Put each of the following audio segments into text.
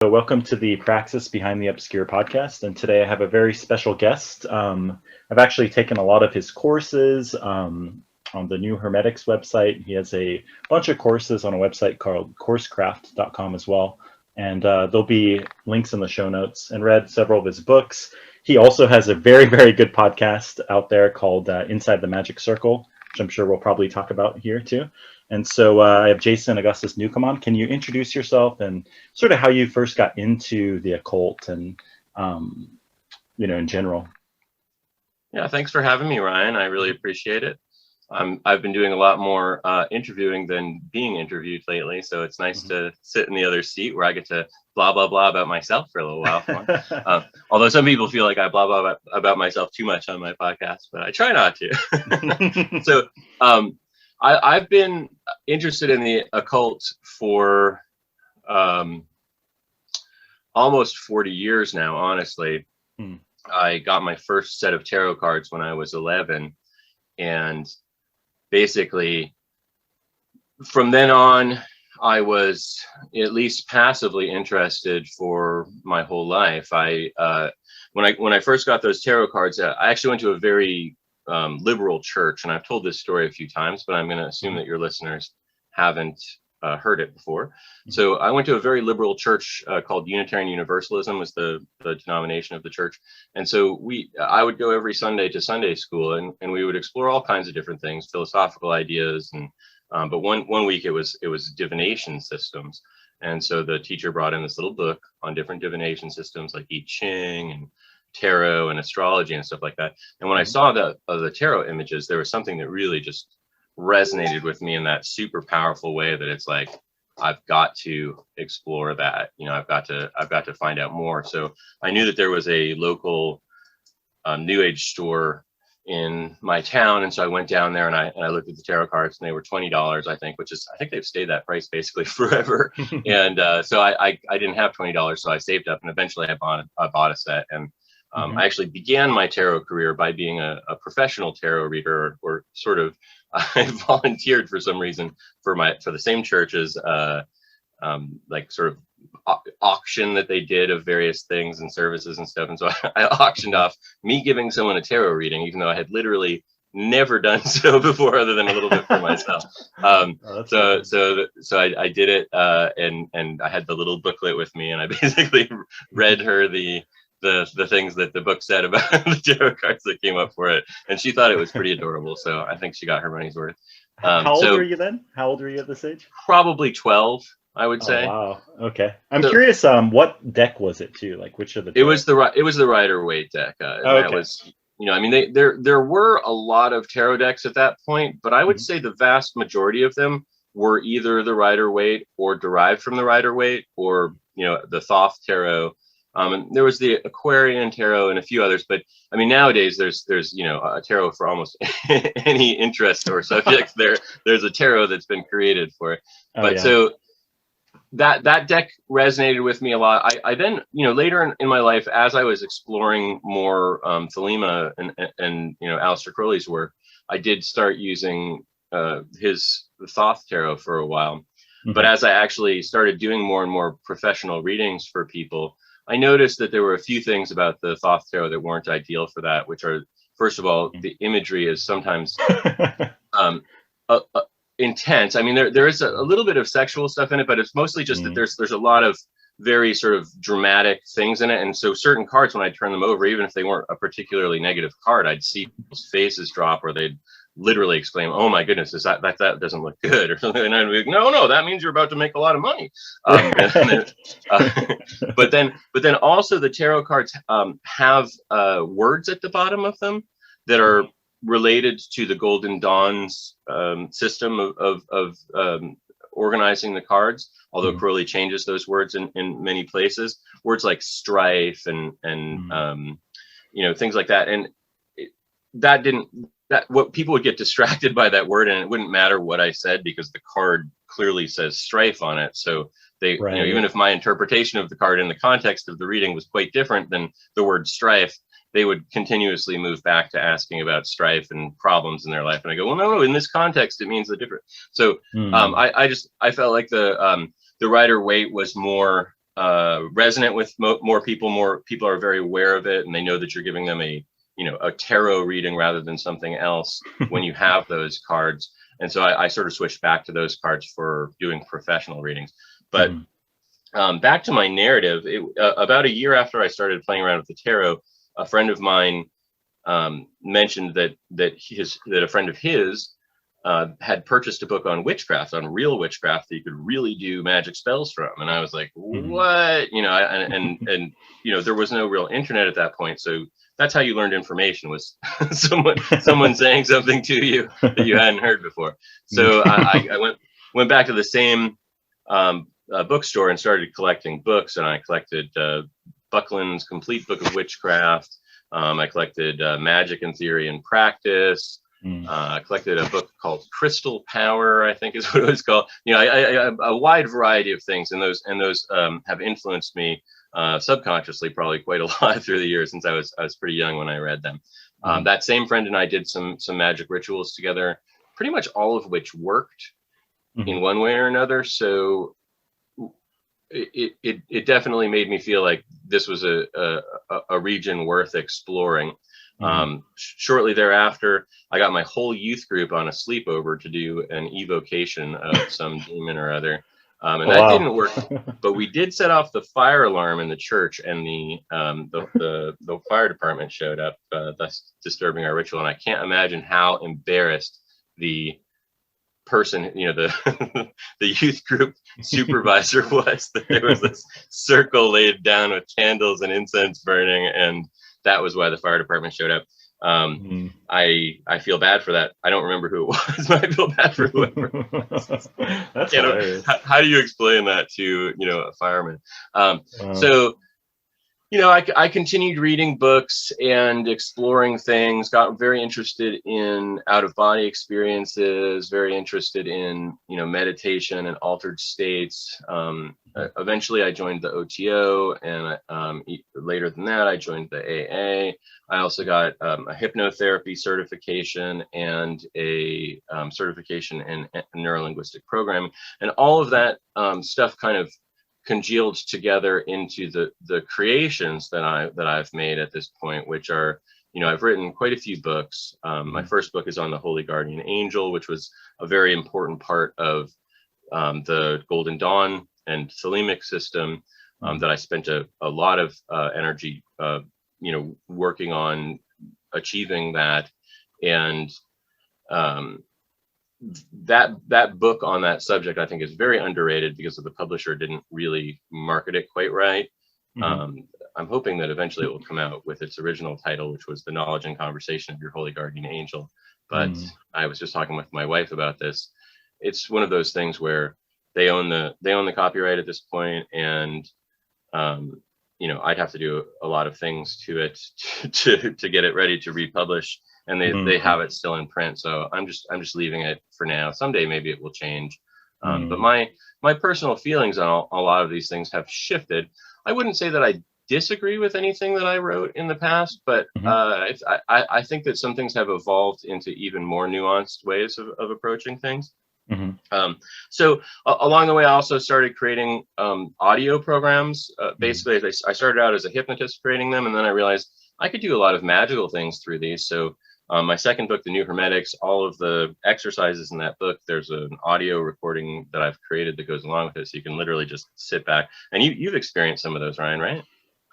So welcome to the Praxis Behind the Obscure podcast, and today I have a very special guest. I've actually taken a lot of his courses on the new Hermetics website. He has a bunch of courses on a website called coursecraft.com as well, and there'll be links in the show notes, and read several of his books. He also has a very, very good podcast out there called Inside the Magic Circle, which I'm sure we'll probably talk about here too. And so I have Jason Augustus Newcomb on. Can you introduce yourself and sort of how you first got into the occult and, in general? Yeah, thanks for having me, Ryan. I really appreciate it. I've been doing a lot more interviewing than being interviewed lately, so it's nice to sit in the other seat where I get to blah, blah, blah about myself for a little while. Although some people feel like I blah, blah about myself too much on my podcast, but I try not to. So I've been interested in the occult for almost 40 years now, honestly. I got my first set of tarot cards when I was 11, and basically from then on I was at least passively interested for my whole life. When I first got those tarot cards, I actually went to a very liberal church, and I've told this story a few times, but I'm going to assume that your listeners haven't heard it before. So I went to a very liberal church called Unitarian Universalism was the denomination of the church. And so I would go every Sunday to Sunday school, and we would explore all kinds of different things, philosophical ideas. And but one week it was divination systems. And so the teacher brought in this little book on different divination systems like I Ching and tarot and astrology and stuff like that. And when I saw the tarot images, there was something that really just resonated with me in that super powerful way that it's like, I've got to explore that. I've got to find out more. So I knew that there was a local New Age store in my town, and so I went down there and I looked at the tarot cards, and they were $20, I think, I think they've stayed that price basically forever. And so I didn't have $20, so I saved up, and eventually I bought a set. And I actually began my tarot career by being a professional tarot reader, or sort of I volunteered for some reason for the same church's like sort of auction that they did of various things and services and stuff. And so I auctioned off me giving someone a tarot reading, even though I had literally never done so before, other than a little bit for myself. So I did it, and I had the little booklet with me, and I basically read her the things that the book said about the tarot cards that came up for it, and she thought it was pretty adorable. So I think she got her money's worth. How old were you then? How old were you at this age? Probably 12, I would say. Wow. Okay. I'm curious. What deck was it too? Like which of the? It was the Rider-Waite deck. That was, I mean, there were a lot of tarot decks at that point, but I would say the vast majority of them were either the Rider-Waite or derived from the Rider-Waite, or the Thoth tarot. And there was the Aquarian tarot and a few others, but I mean, nowadays there's a tarot for almost any interest or subject. There's a tarot that's been created for it. So that deck resonated with me a lot. I then, later in my life, as I was exploring more Thelema and Aleister Crowley's work, I did start using the Thoth tarot for a while. But as I actually started doing more and more professional readings for people, I noticed that there were a few things about the Thoth tarot that weren't ideal for that, which are, first of all, the imagery is sometimes intense. I mean, there is a little bit of sexual stuff in it, but it's mostly just that there's a lot of very sort of dramatic things in it. And so certain cards, when I turn them over, even if they weren't a particularly negative card, I'd see people's faces drop, or they'd literally exclaim, "Oh my goodness, that doesn't look good," or something. And I'd be like, no, that means you're about to make a lot of money. But then also the tarot cards have words at the bottom of them that are related to the Golden Dawn's system of organizing the cards. Although Crowley changes those words in many places, words like strife and things like that, and what people would get distracted by that word, and it wouldn't matter what I said because the card clearly says strife on it. So they, even if my interpretation of the card in the context of the reading was quite different than the word strife, they would continuously move back to asking about strife and problems in their life. And I go, well, no, in this context, it means the different. So I felt like the Rider-Waite was more resonant with more people. More people are very aware of it, and they know that you're giving them a tarot reading rather than something else when you have those cards. And so I sort of switched back to those cards for doing professional readings. But back to my narrative, about a year after I started playing around with the tarot, a friend of mine mentioned that a friend of his had purchased a book on witchcraft, on real witchcraft that you could really do magic spells from. And I was like, what? And there was no real internet at that point. So that's how you learned information, was someone saying something to you that you hadn't heard before. So I went back to the same bookstore and started collecting books, and I collected Buckland's Complete Book of Witchcraft. I collected Magick in Theory and Practice. I collected a book called Crystal Power, I think is what it was called. A wide variety of things, and those have influenced me subconsciously probably quite a lot through the years, since I was pretty young when I read them. That same friend and I did some magic rituals together, pretty much all of which worked in one way or another. So it definitely made me feel like this was a region worth exploring. Shortly thereafter, I got my whole youth group on a sleepover to do an evocation of some demon or other. And that didn't work, but we did set off the fire alarm in the church, and the fire department showed up, thus disturbing our ritual. And I can't imagine how embarrassed the person, the youth group supervisor was, that there was this circle laid down with candles and incense burning, and that was why the fire department showed up. I feel bad for that. I don't remember who it was, but I feel bad for whoever. That's hilarious. How do you explain that to a fireman? So I continued reading books and exploring things. Got very interested in out-of-body experiences. Very interested in meditation and altered states. Eventually, I joined the OTO, and later than that, I joined the AA. I also got a hypnotherapy certification and a certification in neurolinguistic programming, and all of that stuff kind of congealed together into the creations that I've made at this point, which are, I've written quite a few books. My first book is on the Holy Guardian Angel, which was a very important part of the Golden Dawn and Thelemic system that I spent a lot of energy, working on achieving that. And that book on that subject, I think, is very underrated because the publisher didn't really market it quite right. I'm hoping that eventually it will come out with its original title, which was The Knowledge and Conversation of Your Holy Guardian Angel. But I was just talking with my wife about this. It's one of those things where they own the copyright at this point, and I'd have to do a lot of things to it to get it ready to republish. And they have it still in print, so I'm just leaving it for now. Someday maybe it will change, but my personal feelings on a lot of these things have shifted. I wouldn't say that I disagree with anything that I wrote in the past, but I think that some things have evolved into even more nuanced ways of approaching things. So along the way, I also started creating audio programs. Basically, I started out as a hypnotist creating them, and then I realized I could do a lot of magical things through these. So my second book, The New Hermetics, all of the exercises in that book, there's an audio recording that I've created that goes along with it. So you can literally just sit back. And you've experienced some of those, Ryan, right?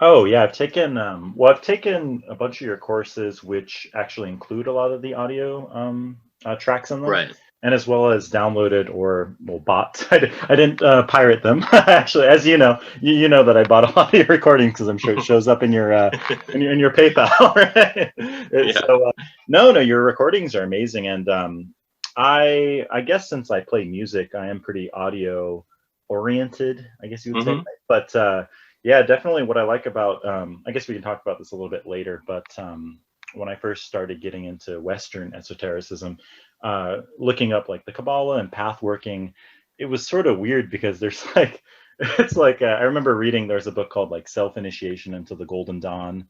Oh, yeah. I've taken I've taken a bunch of your courses, which actually include a lot of the audio tracks in them. Right. And as well as downloaded or bought. I didn't pirate them. Actually, as you know that I bought a lot of your recordings because I'm sure it shows up in your in your PayPal. Right? Yeah. So no, your recordings are amazing, and I guess since I play music, I am pretty audio oriented, I guess you would say. But yeah, definitely what I like about I guess we can talk about this a little bit later. But when I first started getting into Western esotericism, looking up like the Kabbalah and pathworking, it was sort of weird because there's like, it's like, I remember reading, there's a book called like Self-Initiation into the Golden Dawn,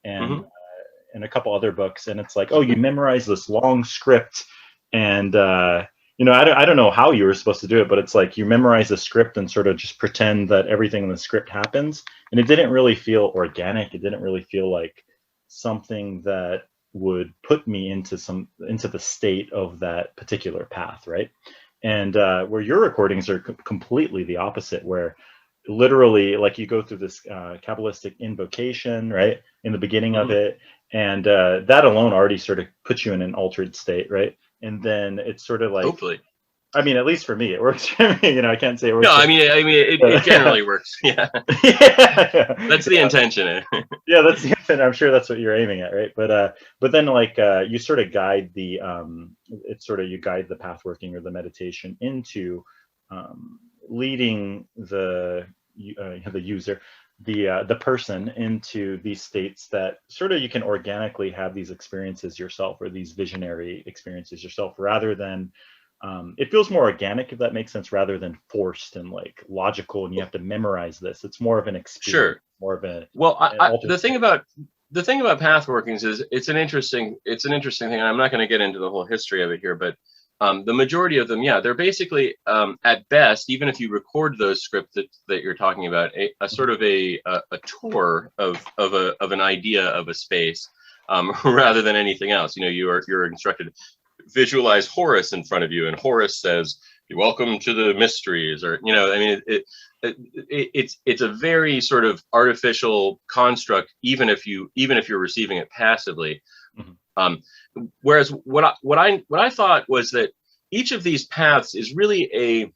and and a couple other books, and it's like, oh, you memorize this long script, and I don't know how you were supposed to do it, but it's like you memorize the script and sort of just pretend that everything in the script happens. And it didn't really feel organic. It didn't really feel like something that would put me into the state of that particular path, right? And where your recordings are completely the opposite, where literally like you go through this Kabbalistic invocation, right, in the beginning of it, and that alone already sort of puts you in an altered state, right? And then it's sort of like, hopefully, I mean, at least for me, it works for me. I can't say it works. No, I mean, it generally works. Yeah. Yeah. That's the intention. Yeah, that's the intent. I'm sure that's what you're aiming at, right? But then like you sort of guide the you guide the pathworking or the meditation into leading the user, the person into these states that sort of you can organically have these experiences yourself, or these visionary experiences yourself, rather than it feels more organic, if that makes sense, rather than forced and like logical and you have to memorize this. It's more of an experience. Sure. More of a the thing about pathworkings is it's an interesting thing, and I'm not going to get into the whole history of it here, but the majority of them, yeah, they're basically at best, even if you record those scripts that you're talking about, a sort of a tour of an idea of a space, rather than anything else. You're instructed, visualize Horus in front of you, and Horus says, "Welcome to the mysteries," or I mean, it's a very sort of artificial construct, even if you're receiving it passively. Whereas what I thought was that each of these paths is really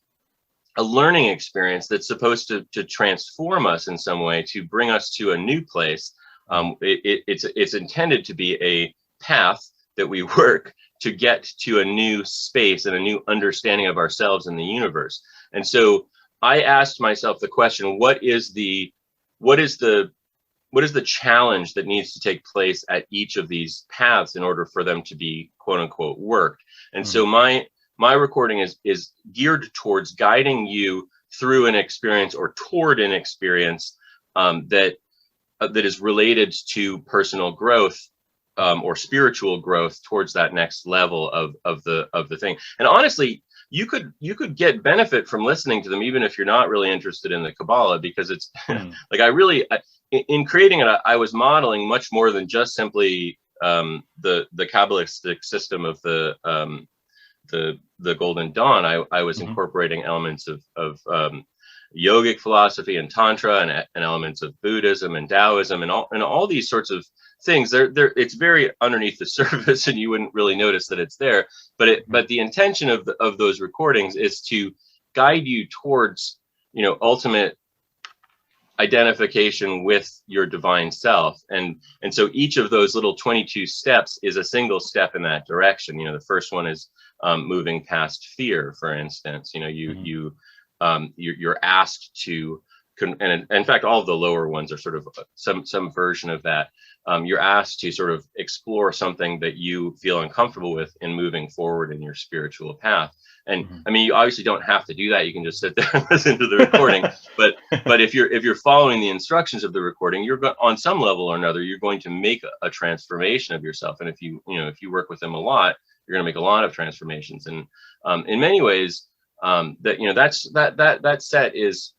a learning experience that's supposed to transform us in some way, to bring us to a new place. It's intended to be a path that we work to get to a new space and a new understanding of ourselves in the universe. And so I asked myself the question, what is the challenge that needs to take place at each of these paths in order for them to be quote unquote worked? And so my recording is geared towards guiding you through an experience, or toward an experience that is related to personal growth, or spiritual growth towards that next level of the thing. And honestly, you could get benefit from listening to them, even if you're not really interested in the Kabbalah, because it's like in creating it, I was modeling much more than just simply the Kabbalistic system of the Golden Dawn. I was incorporating elements of yogic philosophy and Tantra, and elements of Buddhism and Taoism, and all these sorts of things. It's very underneath the surface, and you wouldn't really notice that it's there. But the intention of those recordings is to guide you towards ultimate identification with your divine self, and so each of those little 22 steps is a single step in that direction. The first one is moving past fear, for instance. You're asked to, and in fact, all of the lower ones are sort of some version of that. You're asked to sort of explore something that you feel uncomfortable with in moving forward in your spiritual path. And I mean, you obviously don't have to do that. You can just sit there and listen to the recording. But if you're following the instructions of the recording, on some level or another, you're going to make a transformation of yourself. And if you work with them a lot, you're going to make a lot of transformations. And in many ways, that set is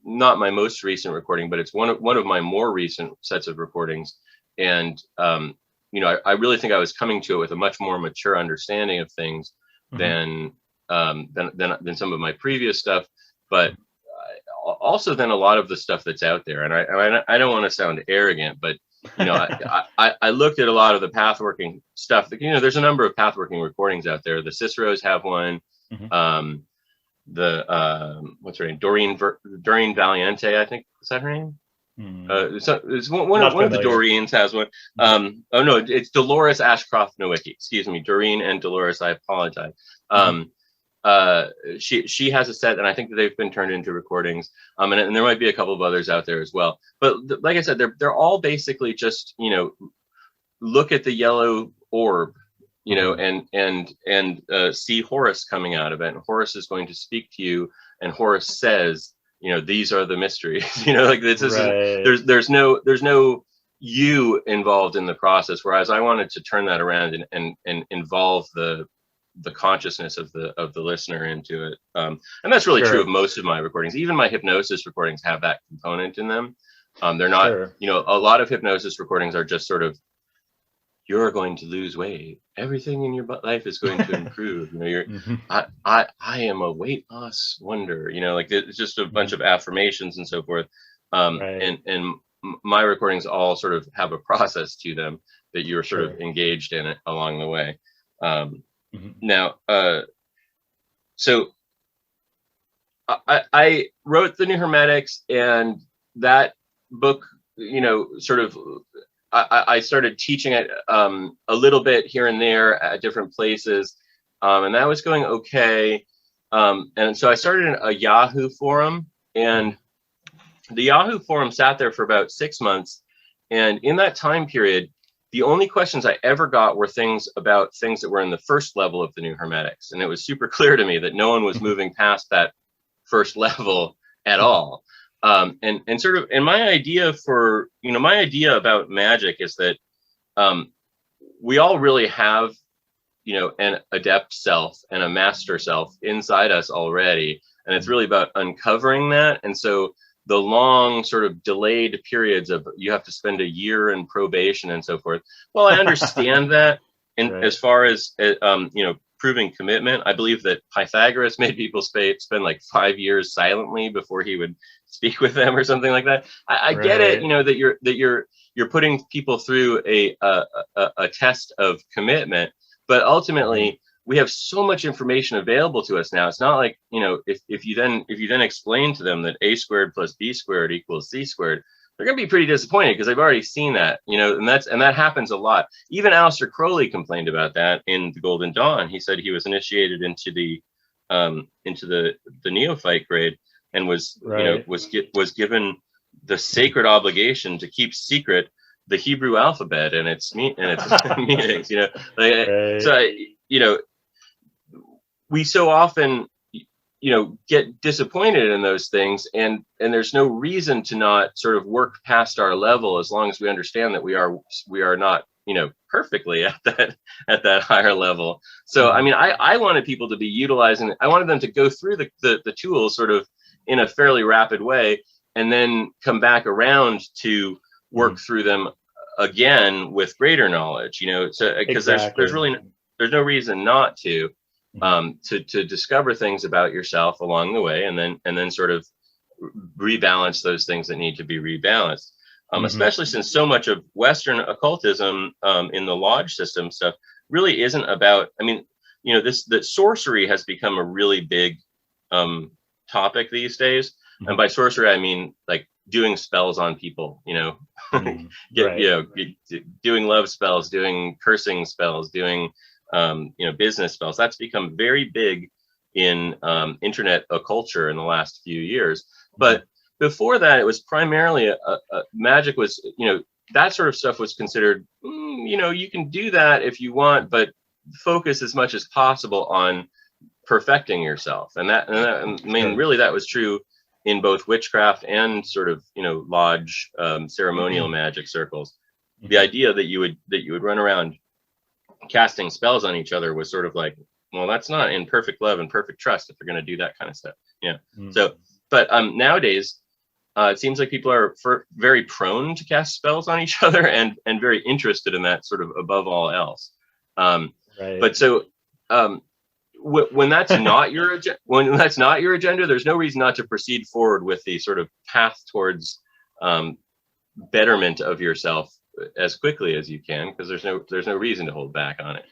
not my most recent recording, but it's one of my more recent sets of recordings. And I really think I was coming to it with a much more mature understanding of things than some of my previous stuff, but also than a lot of the stuff that's out there. And I don't want to sound arrogant, but I looked at a lot of the pathworking stuff. There's a number of pathworking recordings out there. The Ciceros have one. What's her name? Doreen Valiente, I think, is that her name? So it's one of the Doreens has one. Oh no, it's Dolores Ashcroft Nowicki. Excuse me, Doreen and Dolores. I apologize. She has a set, and I think that they've been turned into recordings. And there might be a couple of others out there as well. But like I said, they're all basically just look at the yellow orb, and see Horus coming out of it, and Horus is going to speak to you, and Horus says, these are the mysteries. Like this is right. There's no you involved in the process, whereas I wanted to turn that around and involve the the consciousness of the listener into it. And that's really true of most of my recordings. Even my hypnosis recordings have that component in them. They're not, you know, a lot of hypnosis recordings are just sort of, you're going to lose weight. Everything in your life is going to improve. You know, you're, I am a weight loss wonder. You know, like it's just a bunch of affirmations and so forth. And my recordings all sort of have a process to them that you're sort of engaged in it along the way. Now, so I wrote the New Hermetics, and that book, you know, sort of, I started teaching it a little bit here and there at different places, and that was going okay. And so I started a Yahoo forum, and the Yahoo forum sat there for about 6 months. And in that time period, the only questions I ever got were things about things that were in the first level of the New Hermetics. And it was super clear to me that no one was moving past that first level at all. And sort of, and my idea for, you know, my idea about magic is that we all really have, you know, an adept self and a master self inside us already. And it's really about uncovering that. And so the long sort of delayed periods of, you have to spend a year in probation and so forth. Well, I understand that. And as far as, you know, proving commitment, I believe that Pythagoras made people spend like 5 years silently before he would speak with them or something like that. I get it, you know, that you're putting people through a test of commitment, but ultimately we have so much information available to us now. It's not like, you know, if you then explain to them that a squared plus b squared equals c squared, they're going to be pretty disappointed because they've already seen that, you know, and that happens a lot. Even Aleister Crowley complained about that in The Golden Dawn. He said he was initiated into the neophyte grade and was, you know, was given the sacred obligation to keep secret the Hebrew alphabet and its meanings, you know. So, you know, we so often, you know, get disappointed in those things, and there's no reason to not sort of work past our level as long as we understand that we are not, you know, perfectly at that higher level. So I mean, I wanted people to be utilizing, I wanted them to go through the tools sort of in a fairly rapid way, and then come back around to work through them again with greater knowledge, you know. So because there's no reason not to discover things about yourself along the way, and then sort of rebalance those things that need to be rebalanced. Especially since so much of Western occultism in the lodge system stuff really isn't about, I mean, you know, that sorcery has become a really big topic these days. And by sorcery, I mean like doing spells on people, you know, you know, doing love spells, doing cursing spells, doing you know, business spells. That's become very big in internet culture in the last few years. But before that, it was primarily magic was, you know, that sort of stuff was considered, you know, you can do that if you want, but focus as much as possible on perfecting yourself. And I mean, really, that was true in both witchcraft and sort of, you know, lodge ceremonial magic circles. The idea that you would run around casting spells on each other was sort of like, well, that's not in perfect love and perfect trust if you're going to do that kind of stuff. Yeah. So, but nowadays, it seems like people are very prone to cast spells on each other and very interested in that sort of above all else. But so when that's not your agenda, there's no reason not to proceed forward with the sort of path towards betterment of yourself as quickly as you can, because there's no reason to hold back on it.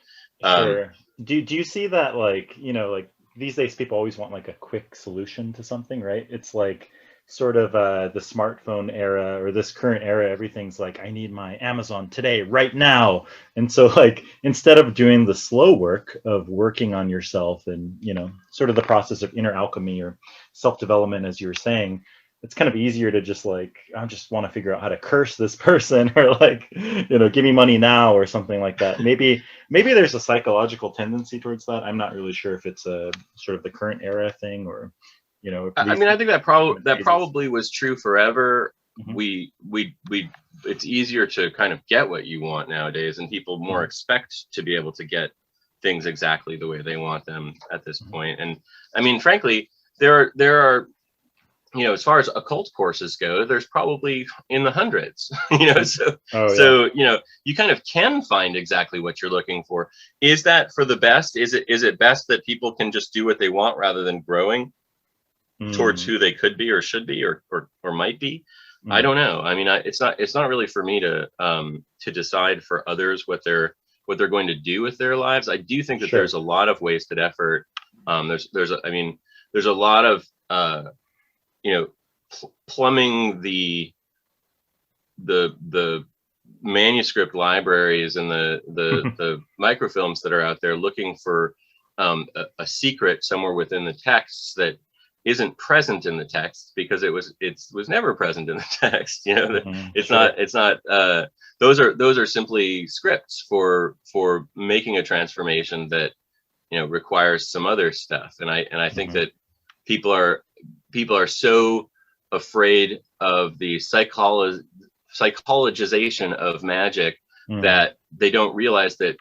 Sure. Do you see that, like, you know, like these days people always want like a quick solution to something, right? It's like sort of the smartphone era, or this current era, everything's like, I need my Amazon today, right now. And so like, instead of doing the slow work of working on yourself and, you know, sort of the process of inner alchemy or self-development, as you were saying, it's kind of easier to just like, I just want to figure out how to curse this person, or like, you know, give me money now or something like that. Maybe there's a psychological tendency towards that. I'm not really sure if it's a sort of the current era thing, or, you know. I mean, I think that probably was true forever. It's easier to kind of get what you want nowadays, and people more expect to be able to get things exactly the way they want them at this point. And I mean, frankly, there are, you know, as far as occult courses go, there's probably in the hundreds, you know, so, you know, you kind of can find exactly what you're looking for. Is that for the best? Is it best that people can just do what they want rather than growing towards who they could be or should be or might be? I don't know. I mean, it's not really for me to decide for others what they're going to do with their lives. I do think that there's a lot of wasted effort. There's a lot of you know, plumbing the manuscript libraries and the microfilms that are out there, looking for a secret somewhere within the texts that isn't present in the text, because it was never present in the text. You know, it's not. Those are simply scripts for making a transformation that, you know, requires some other stuff. And I think that people are so afraid of the psychologization of magic that they don't realize that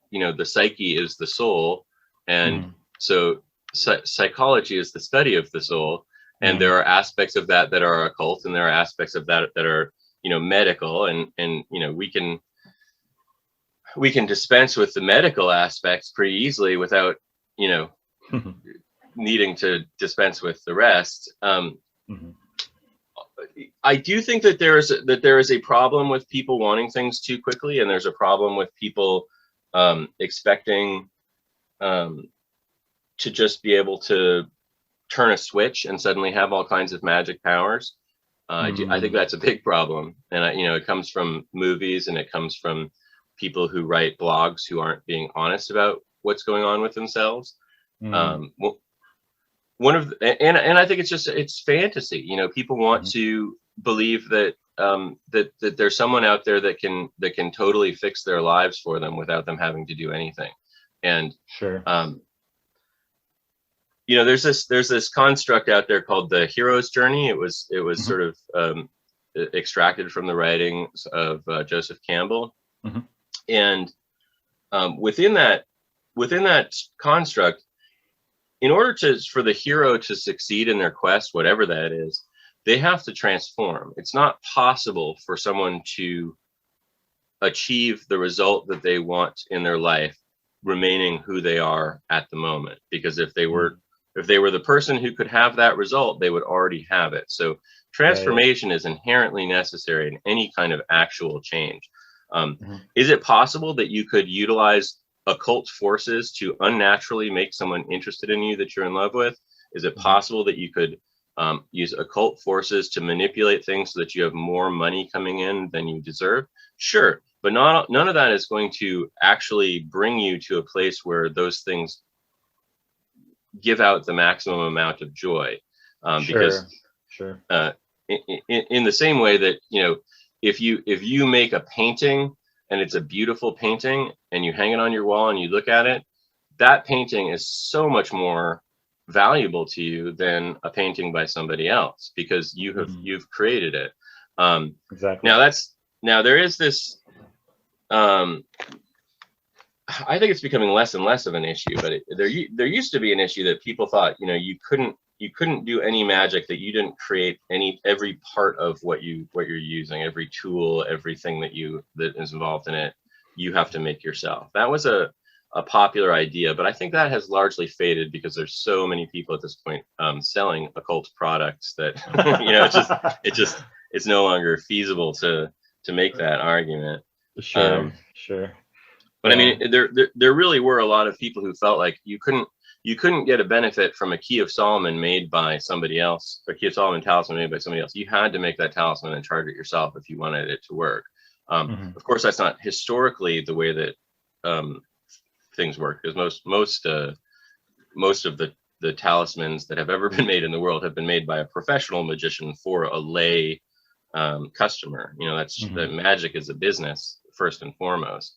you know, the psyche is the soul, and so psychology is the study of the soul, and there are aspects of that are occult, and there are aspects of that are, you know, medical, and you know, we can dispense with the medical aspects pretty easily without, you know, needing to dispense with the rest. I do think that there is a problem with people wanting things too quickly, and there's a problem with people expecting to just be able to turn a switch and suddenly have all kinds of magic powers. I think that's a big problem, and you know, it comes from movies, and it comes from people who write blogs who aren't being honest about what's going on with themselves. And I think it's fantasy. You know, people want to believe that that there's someone out there that can totally fix their lives for them without them having to do anything. And you know, there's this construct out there called the hero's journey. It was sort of extracted from the writings of Joseph Campbell, and within that construct, in order for the hero to succeed in their quest, whatever that is, they have to transform. It's not possible for someone to achieve the result that they want in their life remaining who they are at the moment, because if they were the person who could have that result, they would already have it. So transformation is inherently necessary in any kind of actual change. Is it possible that you could utilize occult forces to unnaturally make someone interested in you that you're in love with? Is it possible that you could use occult forces to manipulate things so that you have more money coming in than you deserve? Sure, but none of that is going to actually bring you to a place where those things give out the maximum amount of joy. Because in the same way that, you know, if you make a painting and it's a beautiful painting and you hang it on your wall and you look at it, that painting is so much more valuable to you than a painting by somebody else, because you've created it. Exactly. Now there is this, I think it's becoming less and less of an issue, but there used to be an issue that people thought, you know, you couldn't do any magic that you didn't create every part of what you're using, every tool, everything that is involved in it, you have to make yourself. That was a popular idea, but I think that has largely faded because there's so many people at this point selling occult products that you know, it's no longer feasible to make that argument. Sure. But I mean, there really were a lot of people who felt like you couldn't get a benefit from a Key of Solomon made by somebody else, or Key of Solomon talisman made by somebody else. You had to make that talisman and charge it yourself if you wanted it to work. Of course, that's not historically the way that things work, because most of the talismans that have ever been made in the world have been made by a professional magician for a lay customer. You know, that's the magic is a business first and foremost.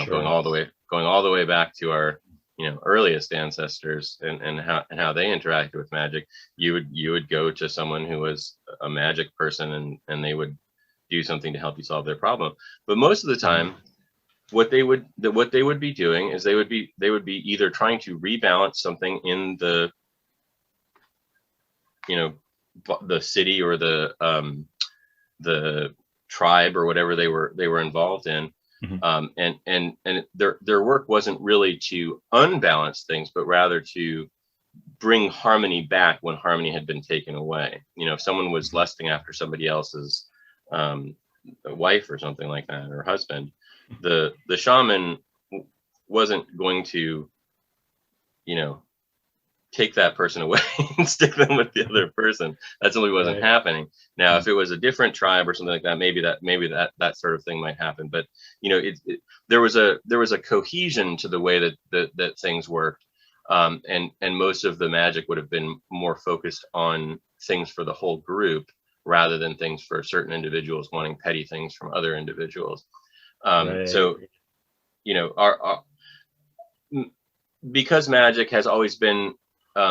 Going all the way back to our, you know, earliest ancestors and how they interacted with magic. You would go to someone who was a magic person and they would do something to help you solve their problem. But most of the time, what they would be doing is they would be either trying to rebalance something in the, the city or the tribe or whatever they were involved in. And their work wasn't really to unbalance things, but rather to bring harmony back when harmony had been taken away. If someone was lusting after somebody else's wife or something like that, or husband, the shaman wasn't going to, take that person away and stick them with the other person. That simply wasn't happening. Now, if it was a different tribe or something like that, maybe that sort of thing might happen. But there was a cohesion to the way that things worked, and most of the magic would have been more focused on things for the whole group rather than things for certain individuals wanting petty things from other individuals. So, our because magic has always been,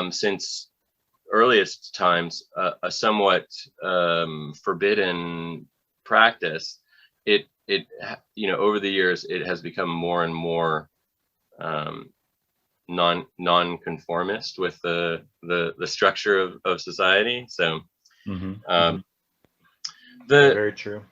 since earliest times, a somewhat forbidden practice, it over the years it has become more and more non-conformist with the structure of society. So very true.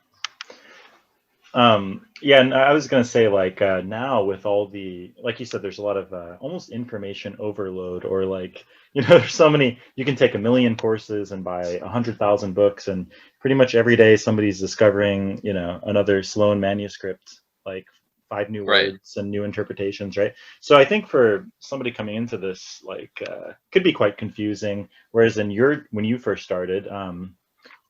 Yeah, and I was gonna say, like, now with all the, like you said, there's a lot of almost information overload, or like, there's so many. You can take 1 million courses and buy 100,000 books, and pretty much every day somebody's discovering, another Sloan manuscript, like 5 new words and new interpretations, right? So I think for somebody coming into this, like, could be quite confusing. Whereas when you first started,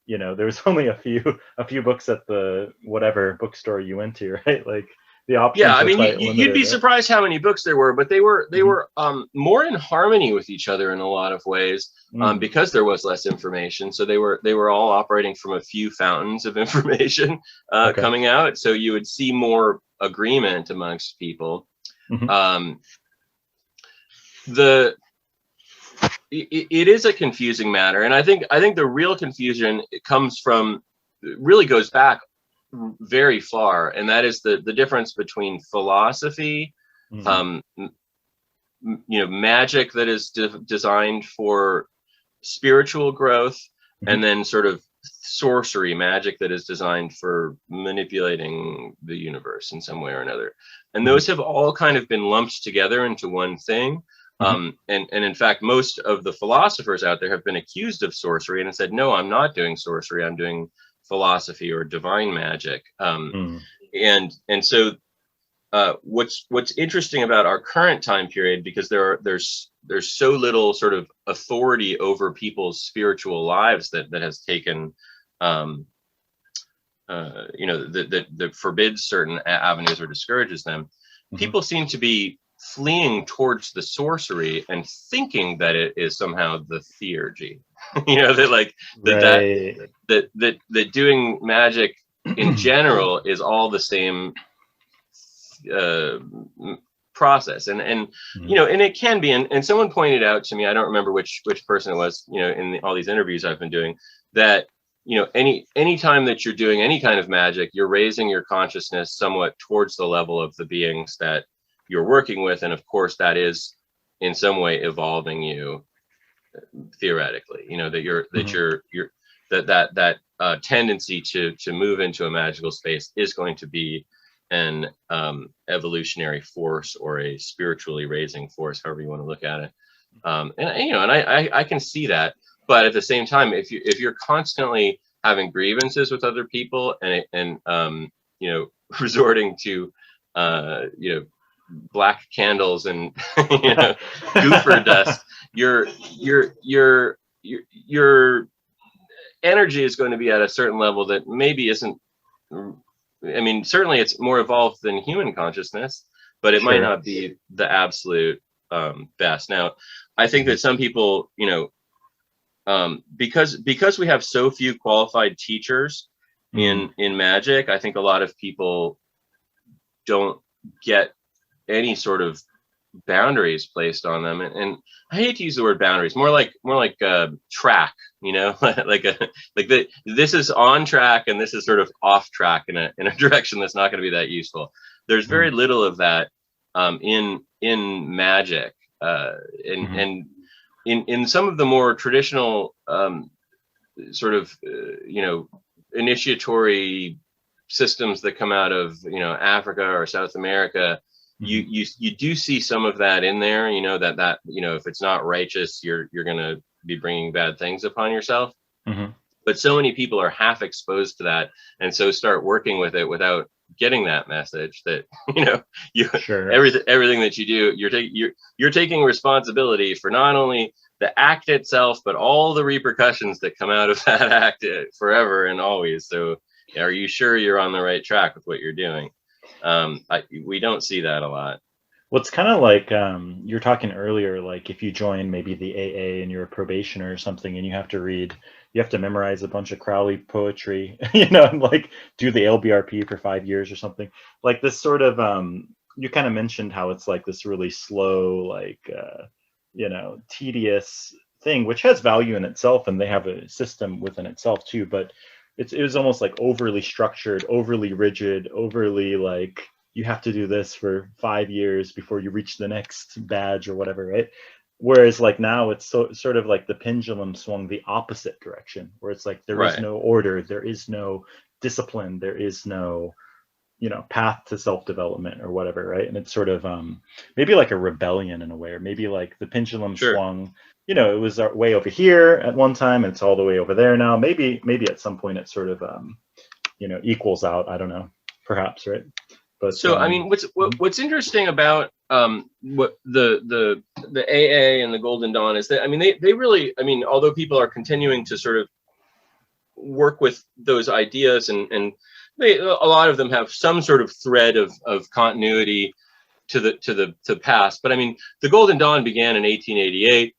there was only a few books at the whatever bookstore you went to, right? Like the options. Yeah, I mean, you'd be surprised how many books there were, but they were more in harmony with each other in a lot of ways, because there was less information. So they were all operating from a few fountains of information coming out. So you would see more agreement amongst people. It is a confusing matter, and I think the real confusion really goes back very far, and that is the difference between philosophy, magic that is designed for spiritual growth, and then sort of sorcery magic that is designed for manipulating the universe in some way or another. And those have all kind of been lumped together into one thing. And in fact, most of the philosophers out there have been accused of sorcery and said, no, I'm not doing sorcery, I'm doing philosophy or divine magic. And so what's interesting about our current time period, because there's so little sort of authority over people's spiritual lives that has taken that forbids certain avenues or discourages them. People seem to be fleeing towards the sorcery and thinking that it is somehow the theurgy, that doing magic in general is all the same process, and and it can be, and someone pointed out to me, I don't remember which person it was, in all these interviews I've been doing, that any time that you're doing any kind of magic, you're raising your consciousness somewhat towards the level of the beings that you're working with, and of course that is in some way evolving you theoretically, that tendency to move into a magical space is going to be an evolutionary force or a spiritually raising force, however you want to look at it. And I can see that, but at the same time, if you're constantly having grievances with other people and resorting to black candles and goofer dust, your energy is going to be at a certain level that maybe isn't. I mean, certainly it's more evolved than human consciousness, but it might not be the absolute best. Now, I think that some people, because we have so few qualified teachers in magic, I think a lot of people don't get any sort of boundaries placed on them, and I hate to use the word boundaries, more like track, this is on track and this is sort of off track in a direction that's not going to be that useful. There's very little of that in Magick, and in some of the more traditional sort of initiatory systems that come out of Africa or South America, you do see some of that in there. That if it's not righteous, you're gonna be bringing bad things upon yourself. But so many people are half exposed to that, and so start working with it without getting that message that everything that you do, you're taking responsibility for not only the act itself, but all the repercussions that come out of that act forever and always. So are you sure you're on the right track with what you're doing? We don't see that a lot. Well, it's kind of like you're talking earlier, like if you join maybe the AA and you're a probationer or something, and you have to memorize a bunch of Crowley poetry, and like do the LBRP for 5 years or something. Like this sort of, you kind of mentioned how it's like this really slow, like, tedious thing, which has value in itself, and they have a system within itself too, but it was almost like overly structured, overly rigid, overly like, you have to do this for 5 years before you reach the next badge or whatever, right? Whereas like now it's sort of like the pendulum swung the opposite direction, where it's like there is no order, there is no discipline, there is no path to self-development or whatever, right? And it's sort of maybe like a rebellion in a way, or maybe like the pendulum swung, it was way over here at one time and it's all the way over there now. Maybe at some point it sort of equals out. I don't know, perhaps, right? But so I mean, what's interesting about what the AA and the Golden Dawn is that, I mean, they really, I mean, although people are continuing to sort of work with those ideas, and a lot of them have some sort of thread of continuity to the past. But I mean, the Golden Dawn began in 1888.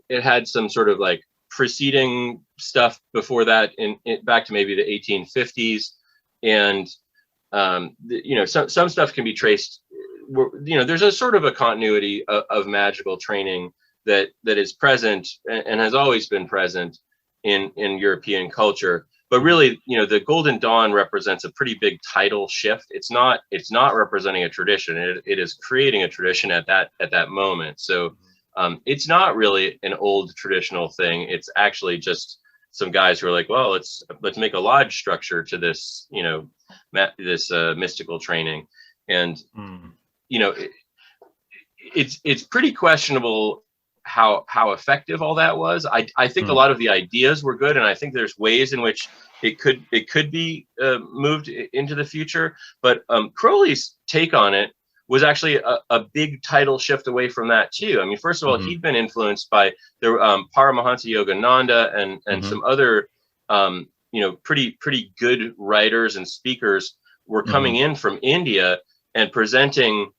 It had some sort of like preceding stuff before that, back to maybe the 1850s, and some stuff can be traced. There's a sort of a continuity of magical training that is present and has always been present in European culture. But really, the Golden Dawn represents a pretty big tidal shift. It's not representing a tradition. It is creating a tradition at that moment. So it's not really an old traditional thing. It's actually just some guys who are like, well, let's make a lodge structure to this, this mystical training. And it's pretty questionable how effective all that was. I think a lot of the ideas were good, and I think there's ways in which it could be moved into the future. But Crowley's take on it was actually a big tidal shift away from that too. I mean, first of all, he'd been influenced by the Paramahansa Yogananda and some other pretty good writers and speakers were coming in from India and presenting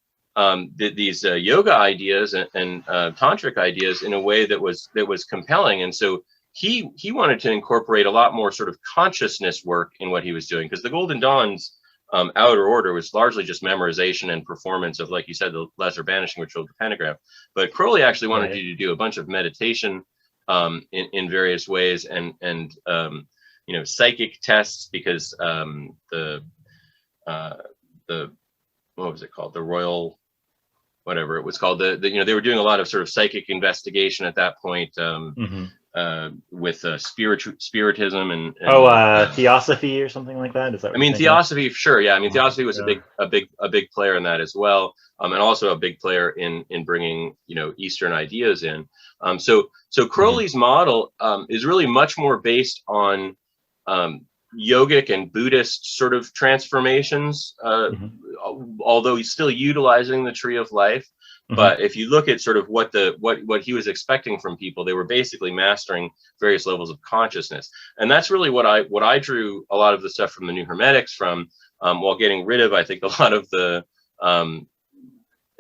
these yoga ideas and tantric ideas in a way that was compelling. And so he wanted to incorporate a lot more sort of consciousness work in what he was doing, because the Golden Dawn's outer order was largely just memorization and performance of, like you said, the lesser banishing ritual, the pentagram. But Crowley actually wanted you to do a bunch of meditation in various ways, and psychic tests, because the what was it called, the Royal, whatever it was called, they were doing a lot of sort of psychic investigation at that point, with spiritism and theosophy or something like that. Is that? I mean, theosophy, sure, yeah. I mean, theosophy was a big player in that as well, and also a big player in bringing Eastern ideas in. So Crowley's model is really much more based on yogic and Buddhist sort of transformations, although he's still utilizing the tree of life. But if you look at sort of what he was expecting from people, they were basically mastering various levels of consciousness. And that's really what I drew a lot of the stuff from the New Hermetics from, while getting rid of, I think, a lot of the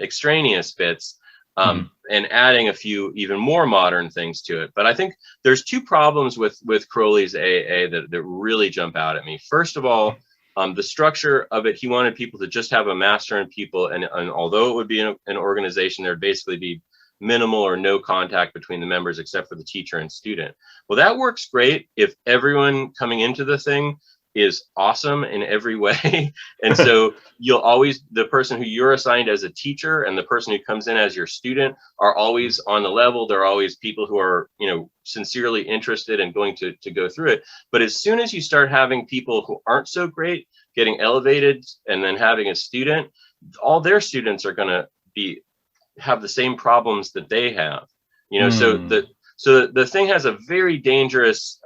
extraneous bits, and adding a few even more modern things to it. But I think there's two problems with Crowley's AA that really jump out at me. First of all, the structure of it, he wanted people to just have a master in people, and although it would be an organization, there'd basically be minimal or no contact between the members except for the teacher and student. Well, that works great if everyone coming into the thing is awesome in every way. And so you'll always, the person who you're assigned as a teacher and the person who comes in as your student are always on the level. They're always people who are, you know, sincerely interested and going to go through it. But as soon as you start having people who aren't so great getting elevated and then having a student, all their students are going to have the same problems that they have, you know. So the thing has a very dangerous,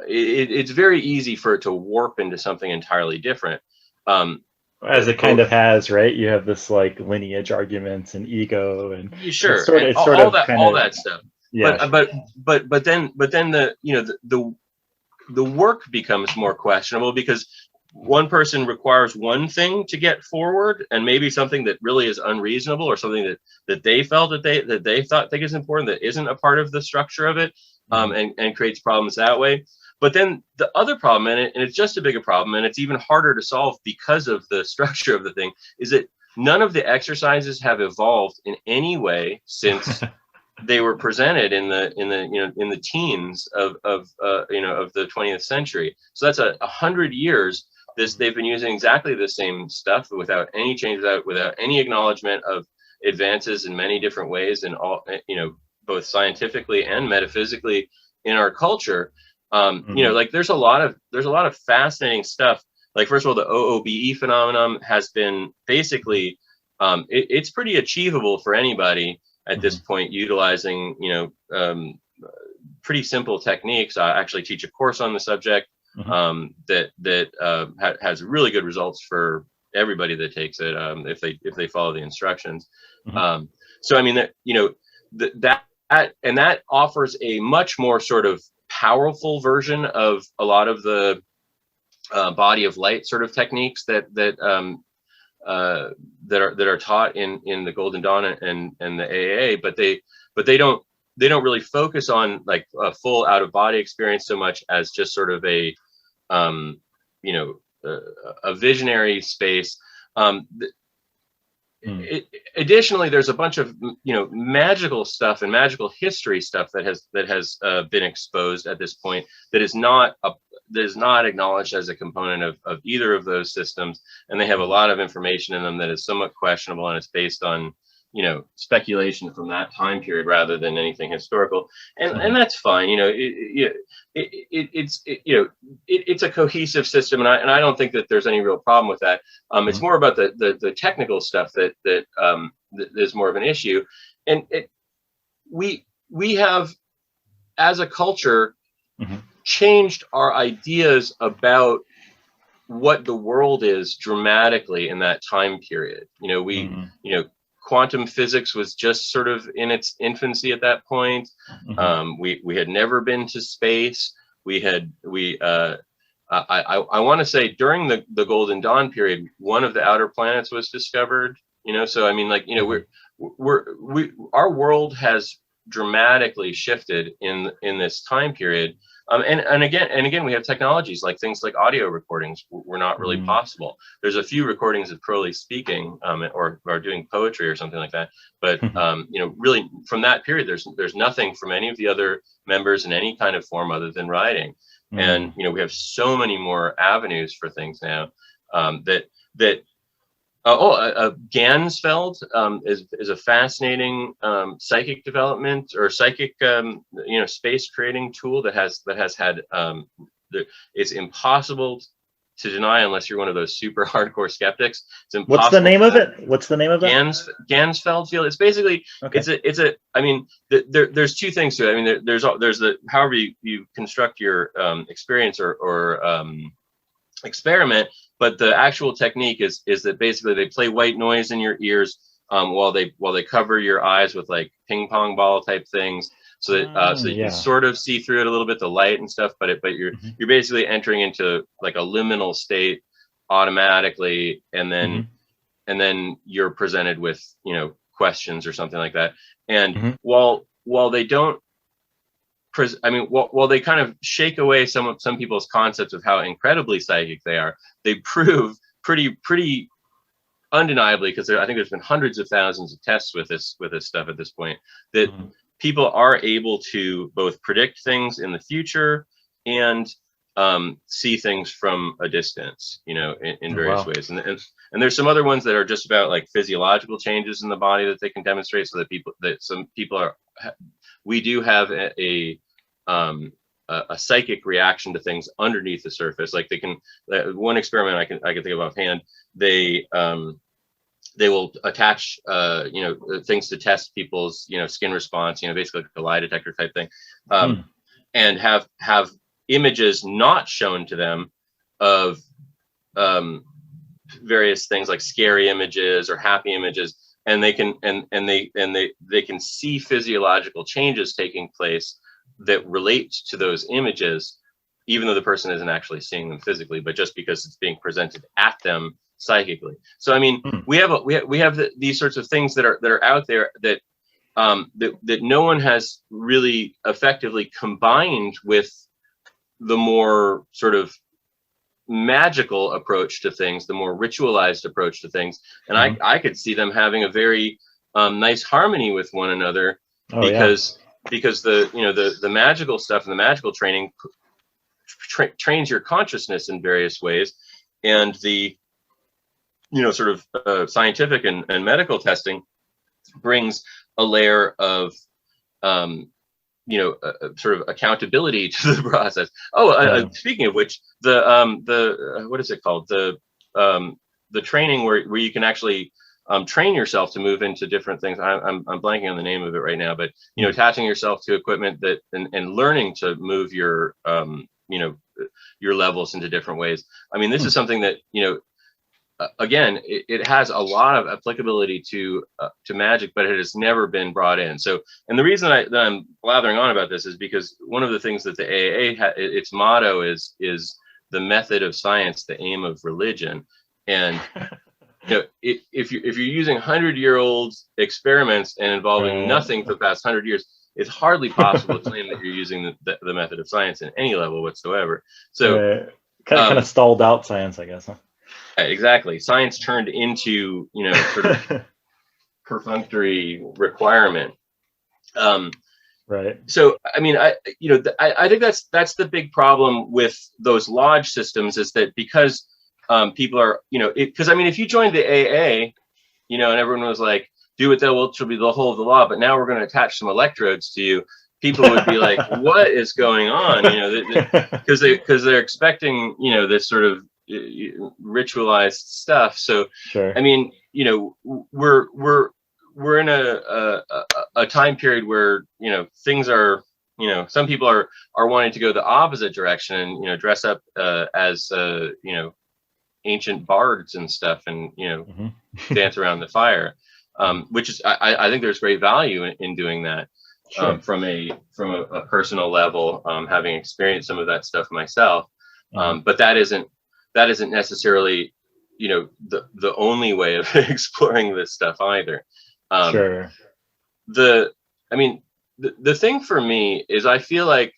it's very easy for it to warp into something entirely different. As it kind of has, right? You have this like lineage arguments and ego and sure, it's sort of all that stuff. Yeah. But then the, you know, the work becomes more questionable, because one person requires one thing to get forward, and maybe something that really is unreasonable, or something that they felt that they think is important that isn't a part of the structure of it, and creates problems that way. But then the other problem, and it's just a bigger problem, and it's even harder to solve because of the structure of the thing, is that none of the exercises have evolved in any way since they were presented in the teens of the 20th century. So that's 100 years. They've been using exactly the same stuff without any change, without any acknowledgement of advances in many different ways, and all, you know, both scientifically and metaphysically in our culture. You know, like there's a lot of fascinating stuff. Like, first of all, the OOBE phenomenon has been basically, it's pretty achievable for anybody at this point, utilizing, you know, pretty simple techniques. I actually teach a course on the subject that has really good results for everybody that takes it, if they follow the instructions. So I mean, that, you know, that offers a much more sort of powerful version of a lot of the body of light sort of techniques that are taught in the Golden Dawn and the AA, but they don't really focus on like a full out of body experience so much as just sort of a you know, a visionary space. Additionally, there's a bunch of, you know, magical stuff and magical history stuff that has been exposed at this point that is not acknowledged as a component of either of those systems, and they have a lot of information in them that is somewhat questionable, and it's based on, you know, speculation from that time period rather than anything historical, and that's fine. You know, it's a cohesive system, and I don't think that there's any real problem with that. It's more about the technical stuff that is more of an issue, and we have, as a culture, changed our ideas about what the world is dramatically in that time period. You know, you know, quantum physics was just sort of in its infancy at that point. We had never been to space. I want to say during the Golden Dawn period, one of the outer planets was discovered. You know, so I mean, like, you know, our world has dramatically shifted in this time period. And again, we have technologies like things like audio recordings were not really possible. There's a few recordings of Crowley speaking, or doing poetry or something like that. But you know, really from that period, there's nothing from any of the other members in any kind of form other than writing. And you know, we have so many more avenues for things now. Gansfeld is a fascinating psychic development, or psychic you know, space creating tool that has had it's impossible to deny unless you're one of those super hardcore skeptics. It's impossible. What's the name of it? What's the name of it? Gansfeld field. It's basically it's a I mean, there's two things to it. I mean, there's the however you construct your experience or experiment. But the actual technique is that basically they play white noise in your ears while they cover your eyes with like ping pong ball type things, so that so you can sort of see through it a little bit, the light and stuff. But you're basically entering into like a liminal state automatically, and then you're presented with, you know, questions or something like that. And while they don't, I mean, while they kind of shake away some people's concepts of how incredibly psychic they are, they prove pretty undeniably, because I think there's been hundreds of thousands of tests with this stuff at this point, that people are able to both predict things in the future and see things from a distance, in Oh, various wow. ways. And there's some other ones that are just about like physiological changes in the body that they can demonstrate, so that some people we do have a psychic reaction to things underneath the surface. Like they can, one experiment I can think of offhand, they will attach things to test people's skin response, basically like a lie detector type thing, and have images not shown to them of various things like scary images or happy images, and they can they can see physiological changes taking place that relate to those images, even though the person isn't actually seeing them physically, but just because it's being presented at them psychically. So I mean, we have these sorts of things that are out there that that no one has really effectively combined with the more sort of magical approach to things, the more ritualized approach to things, and I could see them having a very nice harmony with one another, because the magical stuff and the magical training trains your consciousness in various ways, and the sort of scientific and medical testing brings a layer of sort of accountability to the process. Speaking of which, the what is it called, the training where you can actually train yourself to move into different things. I'm blanking on the name of it right now, but attaching yourself to equipment that and learning to move your your levels into different ways. I mean, this is something that again, it has a lot of applicability to magic, but it has never been brought in. So, and the reason that I'm blathering on about this is because one of the things that the AAA its motto is the method of science, the aim of religion. And if you're using 100-year-old experiments and involving nothing for the past 100 years, it's hardly possible to claim that you're using the method of science in any level whatsoever. So kind of stalled out science, I guess, huh? Exactly. Science turned into, sort of perfunctory requirement. Right. So, I mean, I think that's the big problem with those lodge systems, is that because people are, because I mean, if you joined the AA, and everyone was like, do what thou wilt shall be the whole of the law, but now we're going to attach some electrodes to you, people would be like, what is going on? Because they're expecting, this sort of ritualized stuff. So I mean, we're in a time period where things are, some people are wanting to go the opposite direction and dress up as ancient bards and stuff, and dance around the fire, which is I think there's great value in doing that. From a personal level, having experienced some of that stuff myself, but that isn't necessarily the only way of exploring this stuff either. The thing for me is, I feel like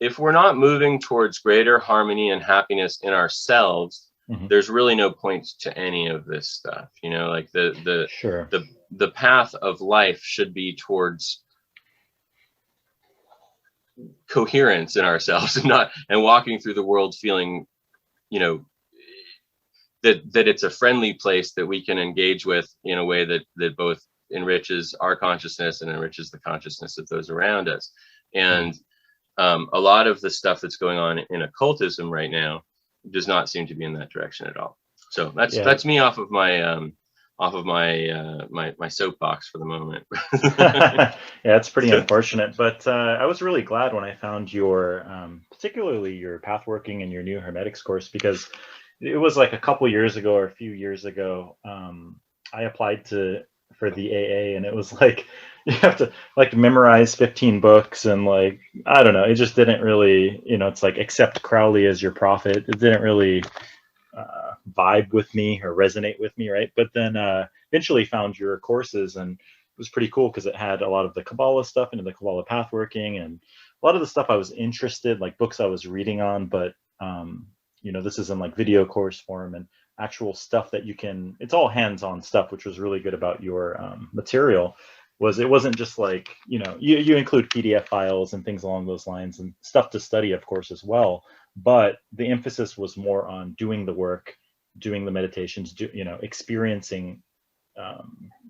if we're not moving towards greater harmony and happiness in ourselves, there's really no point to any of this stuff. Like the path of life should be towards coherence in ourselves, and walking through the world feeling that it's a friendly place that we can engage with in a way that both enriches our consciousness and enriches the consciousness of those around us. And a lot of the stuff that's going on in occultism right now does not seem to be in that direction at all. So that's me off of my my soapbox for the moment. Yeah, it's pretty unfortunate, but I was really glad when I found your particularly your Pathworking and your new Hermetics course, because it was like a couple years ago or a few years ago, I applied for the AA, and it was like you have to like memorize 15 books, and like I don't know, it just didn't really, it's like accept Crowley as your prophet. It didn't really vibe with me or resonate with me, right? But then eventually found your courses, and it was pretty cool because it had a lot of the Kabbalah stuff into the Kabbalah Pathworking, and a lot of the stuff I was interested, like books I was reading on, but this is in like video course form and actual stuff that you can, it's all hands-on stuff, which was really good about your material. It wasn't just like, you include PDF files and things along those lines and stuff to study, of course, as well. but the emphasis was more on doing the work, doing the meditations, experiencing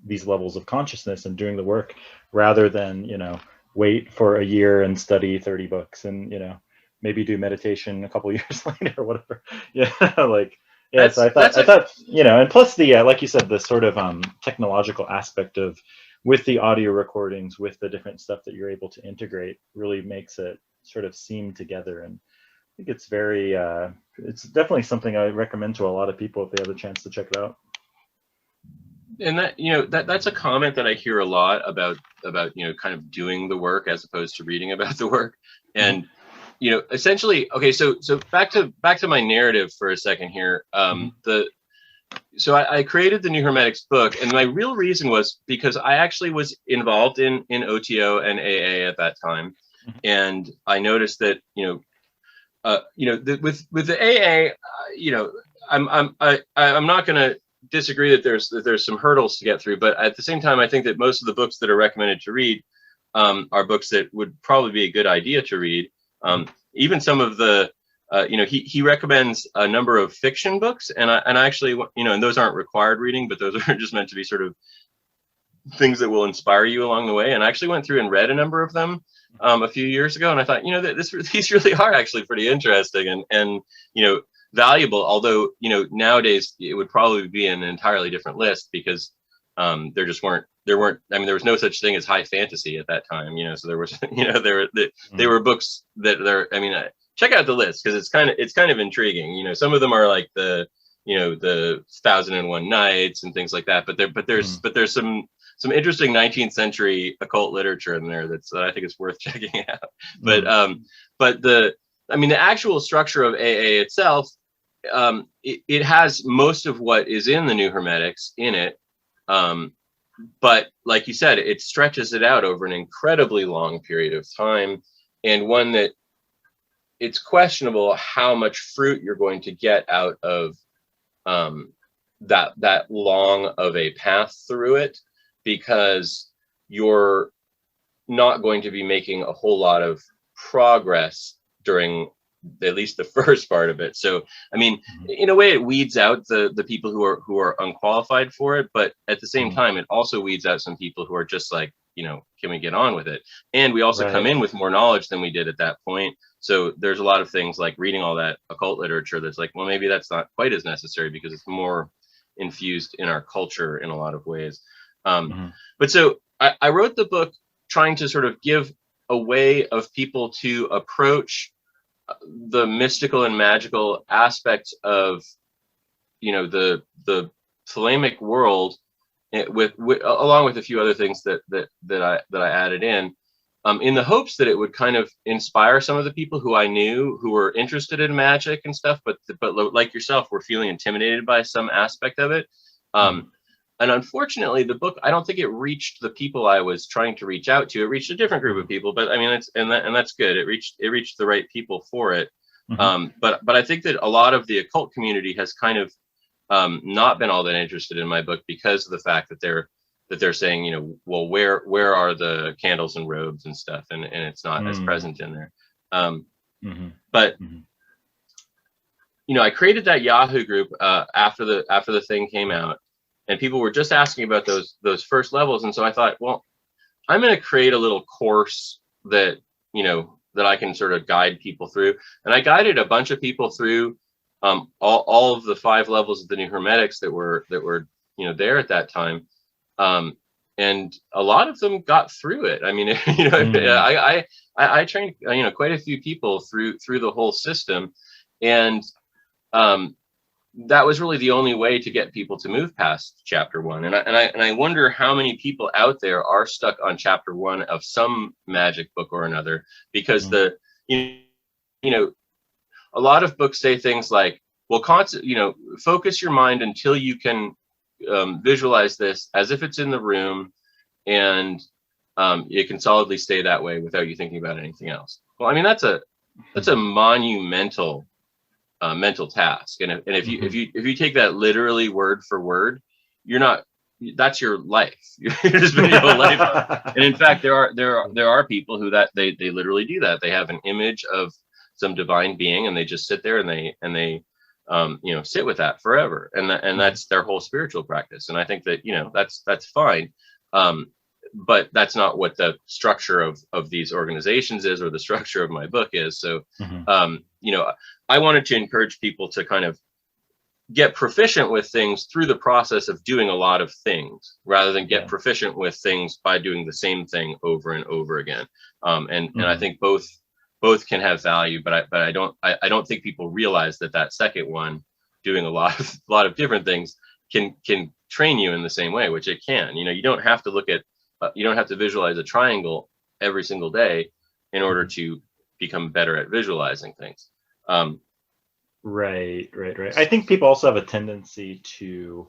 these levels of consciousness and doing the work, rather than wait for a year and study 30 books and maybe do meditation a couple years later or whatever. Yeah, like yeah. So I thought and plus the like you said, the sort of technological aspect of with the audio recordings, with the different stuff that you're able to integrate, really makes it sort of seem together. And I think it's very it's definitely something I recommend to a lot of people if they have a chance to check it out. And that that's a comment that I hear a lot about kind of doing the work as opposed to reading about the work. And essentially, okay, so back to my narrative for a second here. So I created the New Hermetics book, and my real reason was because I actually was involved in OTO and AA at that time, and I noticed that with the AA, I'm not going to disagree that there's some hurdles to get through, but at the same time, I think that most of the books that are recommended to read are books that would probably be a good idea to read. Even some of the he recommends a number of fiction books, and I actually and those aren't required reading, but those are just meant to be sort of things that will inspire you along the way. And I actually went through and read a number of them a few years ago, and I thought these really are actually pretty interesting and valuable, although nowadays it would probably be an entirely different list, because there was no such thing as high fantasy at that time, so there was there were books that check out the list, because it's kind of intriguing. Some of them are like the 1001 Nights and things like that, but there's some interesting 19th century occult literature in there that I think is worth checking out. But the actual structure of AA itself, it has most of what is in the New Hermetics in it. But like you said, it stretches it out over an incredibly long period of time, and one that it's questionable how much fruit you're going to get out of that long of a path through it, because you're not going to be making a whole lot of progress during at least the first part of it. So in a way it weeds out the people who are unqualified for it, but at the same time it also weeds out some people who are just like, can we get on with it? And we also come in with more knowledge than we did at that point. So there's a lot of things like reading all that occult literature that's like, well, maybe that's not quite as necessary because it's more infused in our culture in a lot of ways. But so I wrote the book trying to sort of give a way of people to approach the mystical and magical aspects of the Thelemic world, with along with a few other things that I added in the hopes that it would kind of inspire some of the people who I knew who were interested in magic and stuff, but like yourself, were feeling intimidated by some aspect of it. And unfortunately, the book, I don't think it reached the people I was trying to reach out to. It reached a different group of people, but that's good. It reached the right people for it. But I think that a lot of the occult community has kind of not been all that interested in my book because of the fact that they're saying, well, where are the candles and robes and stuff, and it's not as present in there. But I created that Yahoo group after the thing came out. And people were just asking about those first levels, and so I thought, well, I'm going to create a little course that that I can sort of guide people through. And I guided a bunch of people through all of the 5 levels of the New Hermetics that were there at that time, and a lot of them got through it. I trained quite a few people through the whole system, and that was really the only way to get people to move past chapter 1. And I wonder how many people out there are stuck on chapter 1 of some magic book or another, because a lot of books say things like, well, focus your mind until you can visualize this as if it's in the room, and it can solidly stay that way without you thinking about anything else. Well, that's a monumental mental task, and if you take that literally word for word, that's your life. You're just spending your whole life on. And in fact, there are people who they literally do that. They have an image of some divine being, and they just sit there and they you know, sit with that forever, and that's their whole spiritual practice. And I think that, you know, that's fine, but that's not what the structure of these organizations is, or the structure of my book is. So you know, I wanted to encourage people to kind of get proficient with things through the process of doing a lot of things, rather than get proficient with things by doing the same thing over and over again. And I think both can have value, but I don't think people realize that second one, doing a lot of different things, can train you in the same way, which it can. You know, you don't have to look at you don't have to visualize a triangle every single day in order to become better at visualizing things. Right. I think people also have a tendency to,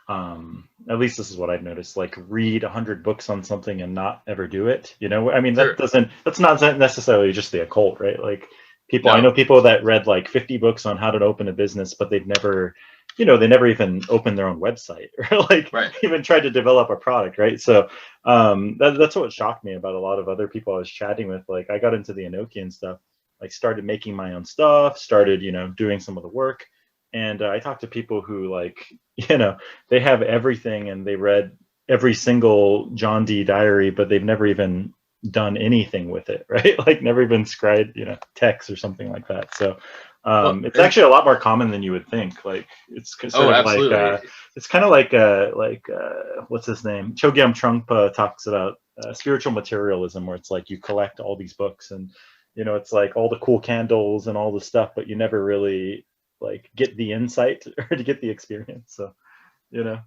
at least this is what I've noticed, like read 100 books on something and not ever do it. You know, I mean, that's not necessarily just the occult, right? Like people, I know people that read like 50 books on how to open a business, but they've never, you know, they never even opened their own website or like even tried to develop a product, right? So that's what shocked me about a lot of other people I was chatting with. Like I got into the Enochian stuff, like started making my own stuff, started, you know, doing some of the work. And I talked to people who, like, you know, they have everything and they read every single John Dee diary, but they've never even done anything with it, right? Like never even scribed, you know, text or something like that. So it's actually a lot more common than you would think. Like it's sort of like it's kind of like what's his name? Chogyam Trungpa talks about spiritual materialism, where it's like you collect all these books and, you know, it's like all the cool candles and all the stuff, but you never really like get the insight or to get the experience. So, you know,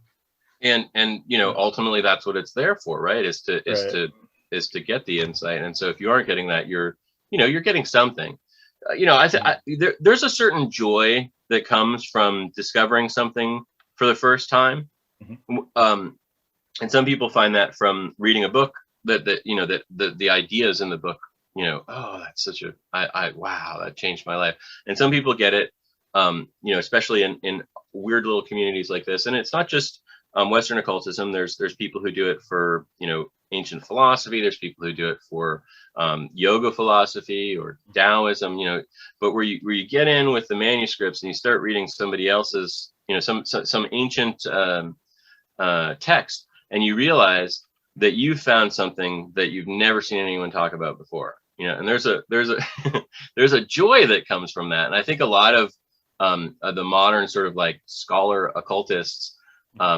and you know, ultimately that's what it's there for, right? Is to get the insight. And so if you aren't getting that, you're getting something. You know, there's a certain joy that comes from discovering something for the first time. And some people find that from reading a book that you know, that the ideas in the book, you know, oh, that's such a, wow, that changed my life. And some people get it, you know, especially in weird little communities like this. And it's not just Western occultism. There's people who do it for, you know, ancient philosophy. There's people who do it for yoga philosophy or Taoism, you know, but where you get in with the manuscripts and you start reading somebody else's, you know, some ancient text, and you realize that you found something that you've never seen anyone talk about before. You know, and there's a there's a joy that comes from that. And I think a lot of the modern sort of like scholar occultists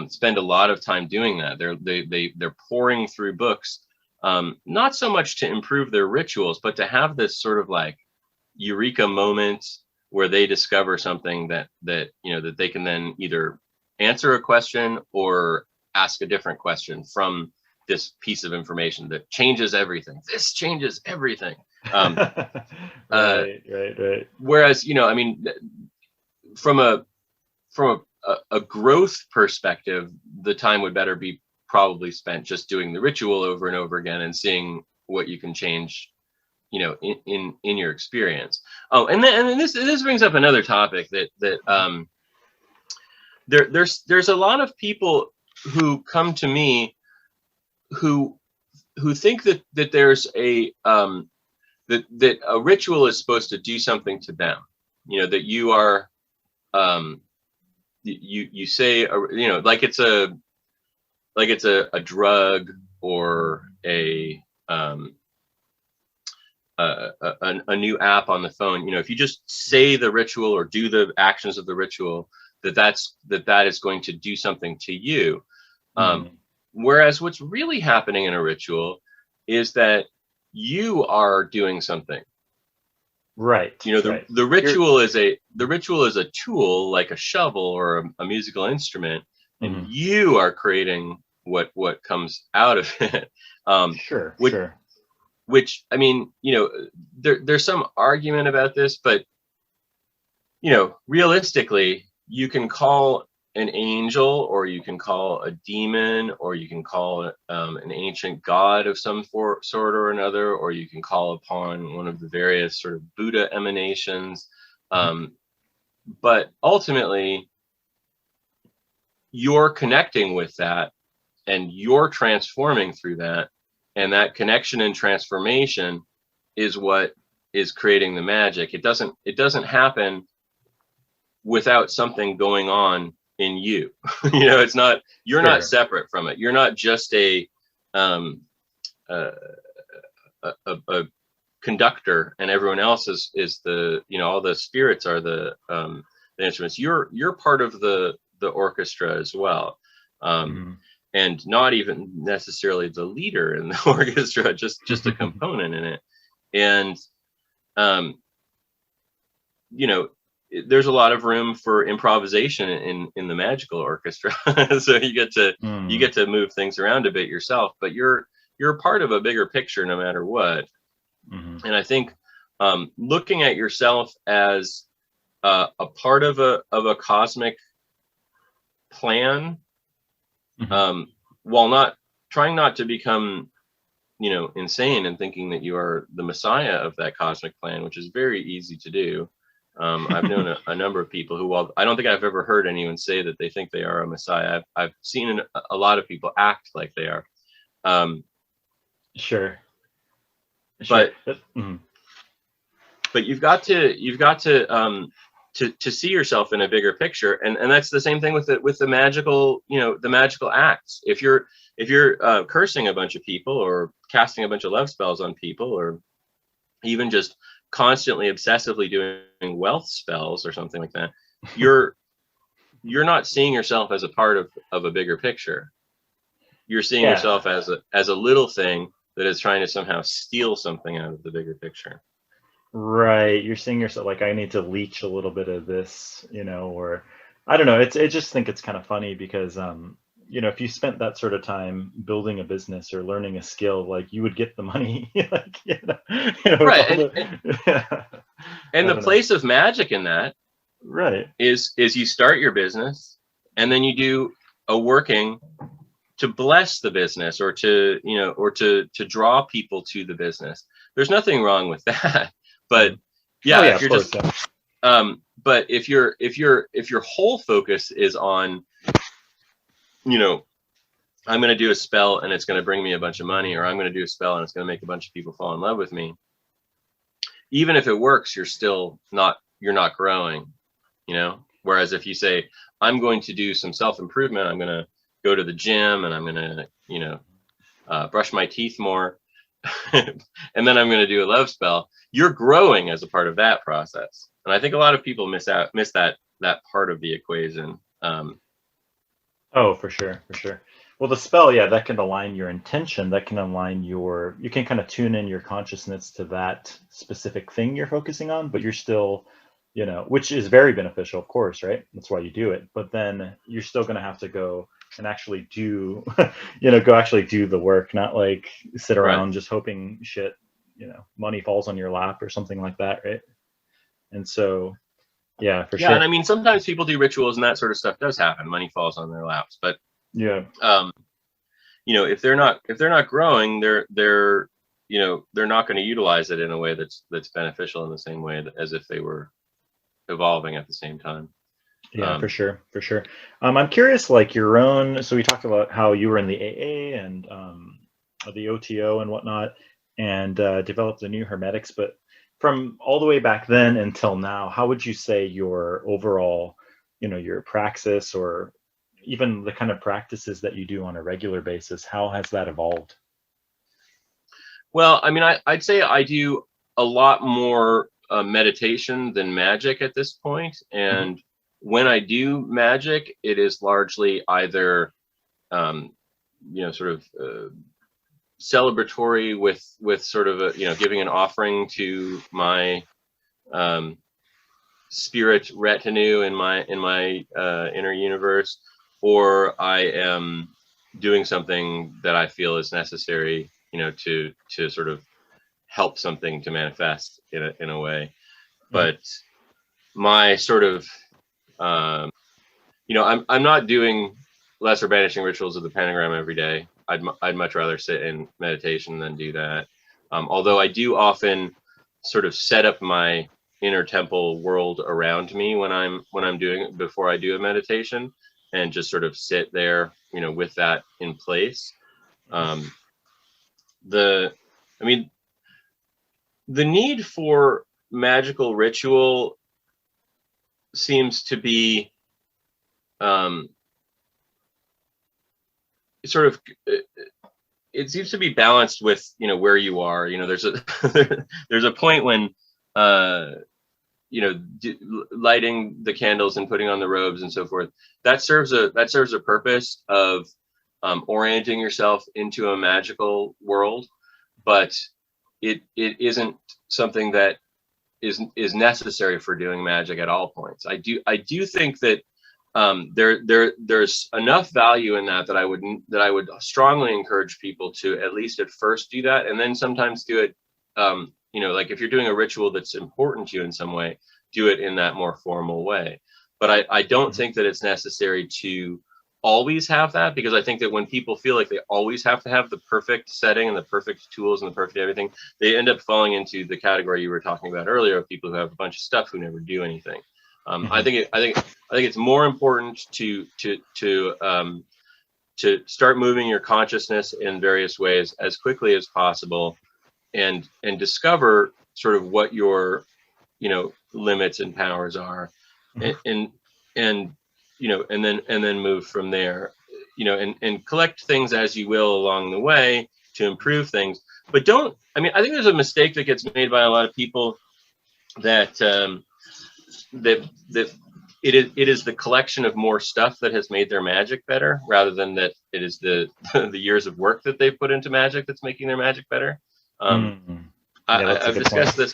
spend a lot of time doing that. They're pouring through books, not so much to improve their rituals, but to have this sort of like eureka moment where they discover something that you know, that they can then either answer a question or ask a different question from this piece of information that changes everything. This changes everything. Right. Whereas, you know, I mean, from a growth perspective, the time would better be probably spent just doing the ritual over and over again and seeing what you can change, you know, in your experience. Oh, and then this brings up another topic that there's a lot of people who come to me who think that there's a that a ritual is supposed to do something to them. You know, that you are you say, you know, like it's a drug or a new app on the phone. You know, if you just say the ritual or do the actions of the ritual, that is going to do something to you. Whereas what's really happening in a ritual is that you are doing something. Right. You know, the ritual is a tool, like a shovel or a musical instrument, and you are creating what comes out of it. Sure. Which, I mean, you know, there's some argument about this, but, you know, realistically, you can call an angel, or you can call a demon, or you can call an ancient god of some sort or another, or you can call upon one of the various sort of Buddha emanations. But ultimately, you're connecting with that, and you're transforming through that. And that connection and transformation is what is creating the magic. It doesn't happen without something going on in you. You know, it's not, you're Sure. not separate from it. You're not just a conductor, and everyone else is the, you know, all the spirits are the instruments. You're part of the orchestra as well. And not even necessarily the leader in the orchestra, just a component in it. And you know, there's a lot of room for improvisation in the magical orchestra. So you get to move things around a bit yourself, but you're part of a bigger picture no matter what. And I think looking at yourself as a part of a cosmic plan, while not trying not to become, you know, insane and thinking that you are the messiah of that cosmic plan, which is very easy to do. I've known a number of people who, while I don't think I've ever heard anyone say that they think they are a messiah, I've seen a lot of people act like they are. Sure. But you've got to see yourself in a bigger picture, and that's the same thing with the magical, you know, the magical acts. If you're cursing a bunch of people, or casting a bunch of love spells on people, or even just constantly obsessively doing wealth spells or something like that, you're not seeing yourself as a part of a bigger picture. You're seeing yourself as a little thing that is trying to somehow steal something out of the bigger picture. Right. You're seeing yourself like, I need to leech a little bit of this, you know, or I don't know. I just think it's kind of funny because, you know, if you spent that sort of time building a business or learning a skill, like you would get the money, like, you know, right. And the place of magic in that, right, is you start your business and then you do a working to bless the business, or to, you know, or to draw people to the business. There's nothing wrong with that. But if you're just but if your whole focus is on, you know, I'm going to do a spell and it's going to bring me a bunch of money, or I'm going to do a spell and it's going to make a bunch of people fall in love with me, even if it works, you're not growing, you know. Whereas if you say, I'm going to do some self-improvement, I'm going to go to the gym and I'm going to, you know, brush my teeth more, and then I'm going to do a love spell, you're growing as a part of that process. And I think a lot of people miss that part of the equation. Oh, for sure. Well, the spell, that can align your intention. That can align you can kind of tune in your consciousness to that specific thing you're focusing on, but you're still, you know, which is very beneficial, of course, right? That's why you do it. But then you're still going to have to go and actually do, you know, actually do the work, not like sit around just hoping shit, you know, money falls on your lap or something like that, right? And so, for sure. And I mean, sometimes people do rituals and that sort of stuff does happen. Money falls on their laps, but you know, if they're not growing, they're you know, they're not going to utilize it in a way that's beneficial in the same way as if they were evolving at the same time. For sure. I'm curious, like your own. So we talked about how you were in the AA and the OTO and whatnot, and developed the new Hermetics. But from all the way back then until now, how would you say your overall, you know, your praxis, or even the kind of practices that you do on a regular basis, how has that evolved? Well, I mean, I'd say I do a lot more meditation than magic at this point, and when I do magic, it is largely either, you know, sort of celebratory with sort of a, you know, giving an offering to my spirit retinue in my inner universe, or I am doing something that I feel is necessary, you know, to sort of help something to manifest in a way. But my sort of you know, I'm not doing lesser banishing rituals of the pentagram every day. I'd much rather sit in meditation than do that. Although I do often sort of set up my inner temple world around me when I'm doing it before I do a meditation, and just sort of sit there, you know, with that in place. I mean, the need for magical ritual seems to be sort of, it seems to be balanced with, you know, where you are. You know, there's a there's a point when you know, lighting the candles and putting on the robes and so forth, that serves a purpose of orienting yourself into a magical world, but it isn't something that is necessary for doing magic at all points. I do think that there's enough value in that I would strongly encourage people to at least at first do that, and then sometimes do it. You know, like if you're doing a ritual that's important to you in some way, do it in that more formal way. But I don't think that it's necessary to always have that, because I think that when people feel like they always have to have the perfect setting and the perfect tools and the perfect everything, they end up falling into the category you were talking about earlier of people who have a bunch of stuff who never do anything. I think it's more important to start moving your consciousness in various ways as quickly as possible, and discover sort of what your, you know, limits and powers are, and you know, and then move from there, you know, and collect things as you will along the way to improve things. But don't, I mean, I think there's a mistake that gets made by a lot of people that that it is the collection of more stuff that has made their magic better, rather than that it is the the years of work that they've put into magic that's making their magic better. I've discussed this.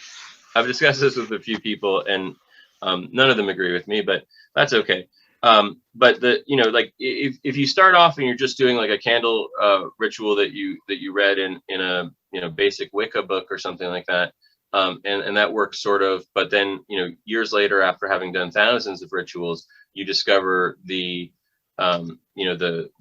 I've discussed this with a few people, and none of them agree with me, but that's okay. But the, you know, like if you start off and you're just doing like a candle ritual that you read in a, you know, basic Wicca book or something like that, and that works sort of, but then, you know, years later, after having done thousands of rituals, you discover the you know, the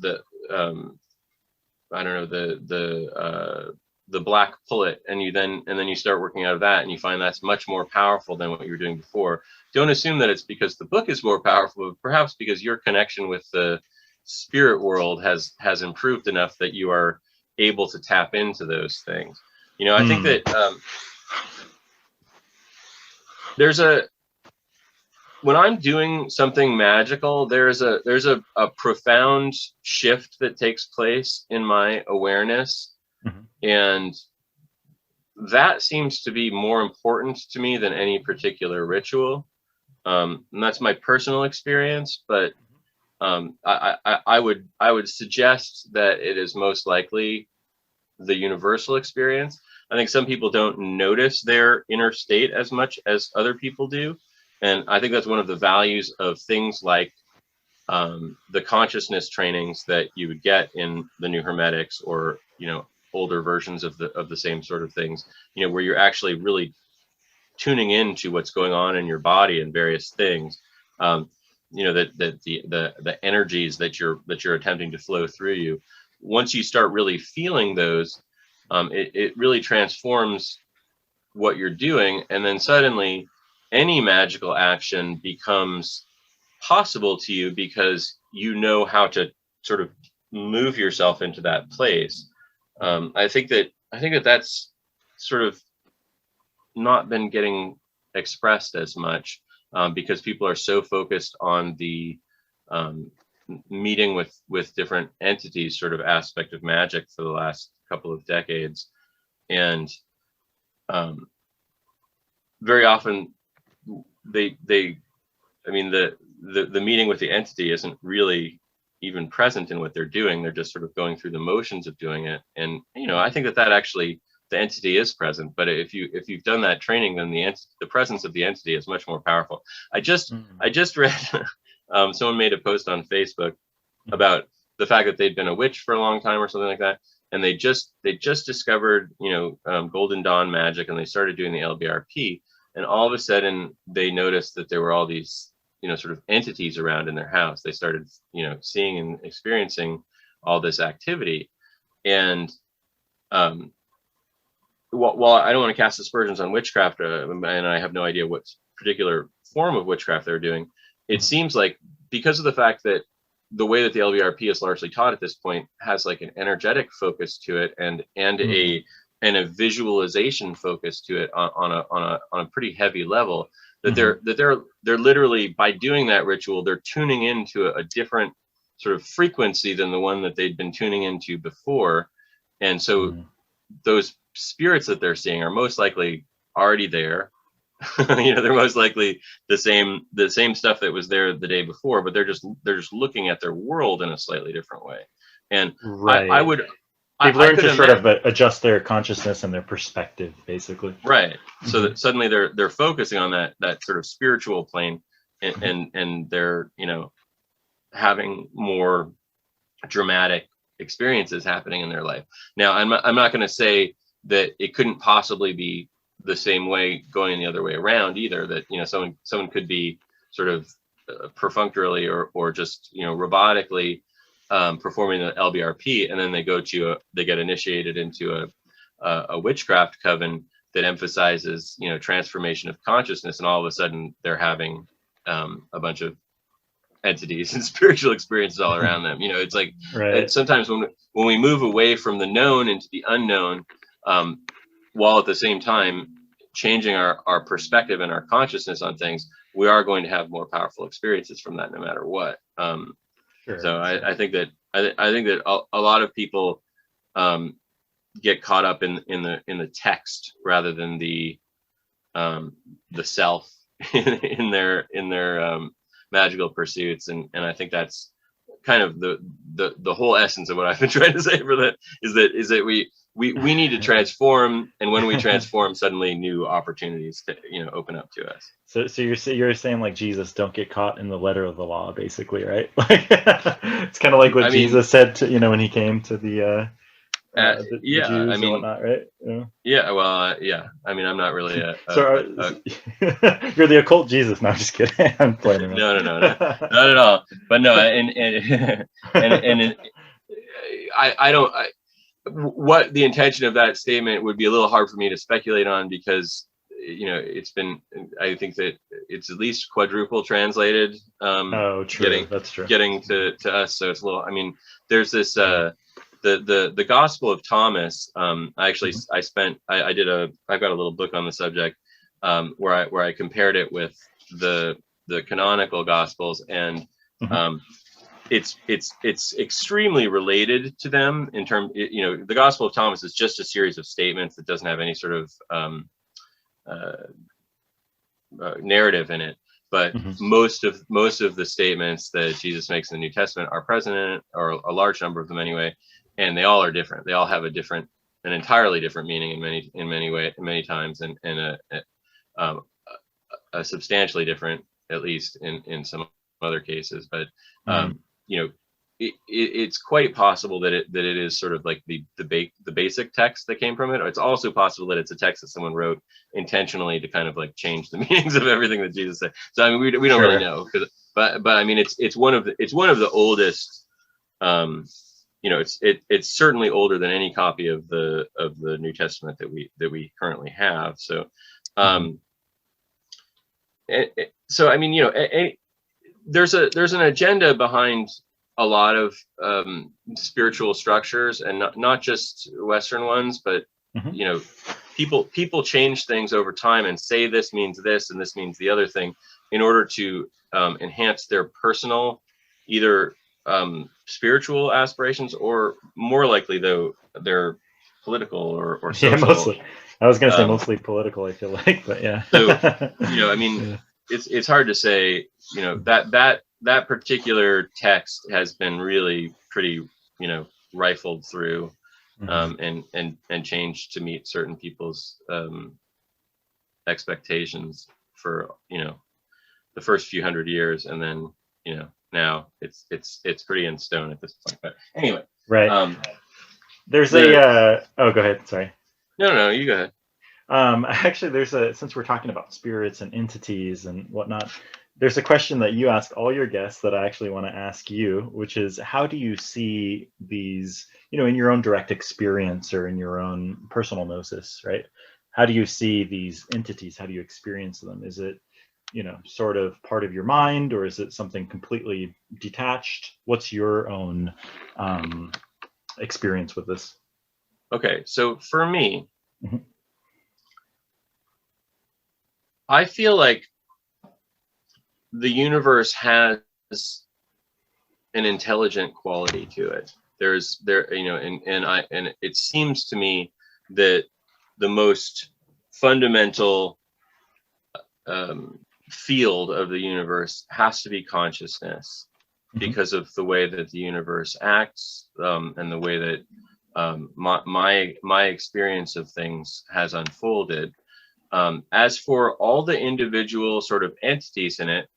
I don't know, the black pullet, and then you start working out of that, and you find that's much more powerful than what you were doing before. Don't assume that it's because the book is more powerful, but perhaps because your connection with the spirit world has improved enough that you are able to tap into those things. You know, I think that when I'm doing something magical, there's a profound shift that takes place in my awareness. And that seems to be more important to me than any particular ritual. And that's my personal experience, but I would suggest that it is most likely the universal experience. I think some people don't notice their inner state as much as other people do. And I think that's one of the values of things like the consciousness trainings that you would get in the new Hermetics, or, you know, older versions of the same sort of things, you know, where you're actually really tuning into what's going on in your body and various things, you know, that the energies that you're attempting to flow through you. Once you start really feeling those, it really transforms what you're doing, and then suddenly any magical action becomes possible to you because you know how to sort of move yourself into that place. I think that that's sort of not been getting expressed as much, because people are so focused on the meeting with different entities sort of aspect of magic for the last couple of decades. And very often I mean, the meeting with the entity isn't really even present in what they're doing. They're just sort of going through the motions of doing it. And, you know, I think that actually the entity is present, but if you've done that training, then the presence of the entity is much more powerful. I just read someone made a post on Facebook about the fact that they'd been a witch for a long time or something like that, and they just discovered, you know, Golden Dawn magic, and they started doing the LBRP, and all of a sudden they noticed that there were all these, you know, sort of entities around in their house. They started, you know, seeing and experiencing all this activity. And while I don't want to cast aspersions on witchcraft, and I have no idea what particular form of witchcraft they're doing, it seems like, because of the fact that the way that the LBRP is largely taught at this point has like an energetic focus to it, and a and a visualization focus to it on a pretty heavy level, that they're literally, by doing that ritual, they're tuning into a different sort of frequency than the one that they'd been tuning into before. And so those spirits that they're seeing are most likely already there. You know, they're most likely the same stuff that was there the day before, but they're just looking at their world in a slightly different way. And they've learned to sort of adjust their consciousness and their perspective, basically. Right. So that suddenly they're focusing on that sort of spiritual plane, and they're, you know, having more dramatic experiences happening in their life. Now, I'm not going to say that it couldn't possibly be the same way going the other way around either, that, you know, someone could be sort of perfunctorily or just, you know, robotically performing the LBRP, and then they get initiated into a witchcraft coven that emphasizes, you know, transformation of consciousness, and all of a sudden they're having a bunch of entities and spiritual experiences all around them. You know, it's like sometimes when we move away from the known into the unknown, while at the same time changing our perspective and our consciousness on things, we are going to have more powerful experiences from that, no matter what. So I think that a lot of people get caught up in the text rather than the self in their magical pursuits, and I think that's kind of the whole essence of what I've been trying to say for that, is that we need to transform, and when we transform, suddenly new opportunities to, you know, open up to us. So you're saying, like, Jesus, don't get caught in the letter of the law, basically, right? Like, it's kind of like what Jesus said to, you know, when he came to the Jews and whatnot, right? Yeah. I mean, I'm not really you're the occult Jesus. No, I'm just kidding. I'm playing around. No, not at all. But no, and I don't. What the intention of that statement would be a little hard for me to speculate on, because, you know, I think that it's at least quadruple translated. True. That's true. Getting to us, so it's a little. I mean, there's this the Gospel of Thomas. I've got a little book on the subject, where I compared it with the canonical Gospels, and it's extremely related to them in terms, you know, the Gospel of Thomas is just a series of statements that doesn't have any sort of narrative in it, but most of the statements that Jesus makes in the New Testament are present in it, or a large number of them anyway, and they all are different. They all have an entirely different meaning in many times, and a substantially different, at least in some other cases. But you know, it's quite possible that it is sort of like the basic text that came from it. It's also possible that it's a text that someone wrote intentionally to kind of like change the meanings of everything that Jesus said. So I mean, we don't really know, but I mean, it's one of the oldest. You know, it's certainly older than any copy of the New Testament that we currently have. So so I mean, you know, there's an agenda behind a lot of spiritual structures, and not just Western ones, but you know, people change things over time and say this means this and this means the other thing in order to enhance their personal, either spiritual aspirations, or more likely though their political or social. Yeah, mostly. I was gonna say mostly political, I feel like, but yeah. So, you know, I mean, it's hard to say, you know, that particular text has been really pretty, you know, rifled through and changed to meet certain people's expectations for, you know, the first few hundred years, and then, you know, now it's pretty in stone at this point. But anyway, right. There's go ahead. Sorry. No, you go ahead. Actually, since we're talking about spirits and entities and whatnot, there's a question that you ask all your guests that I actually want to ask you, which is, how do you see these, you know, in your own direct experience or in your own personal gnosis, right? How do you see these entities? How do you experience them? Is it, you know, sort of part of your mind, or is it something completely detached? What's your own experience with this? Okay, so for me, Mm-hmm. I feel like the universe has an intelligent quality to it. And it seems to me that the most fundamental field of the universe has to be consciousness, Mm-hmm. because of the way that the universe acts, and the way that my experience of things has unfolded. As for all the individual sort of entities in it,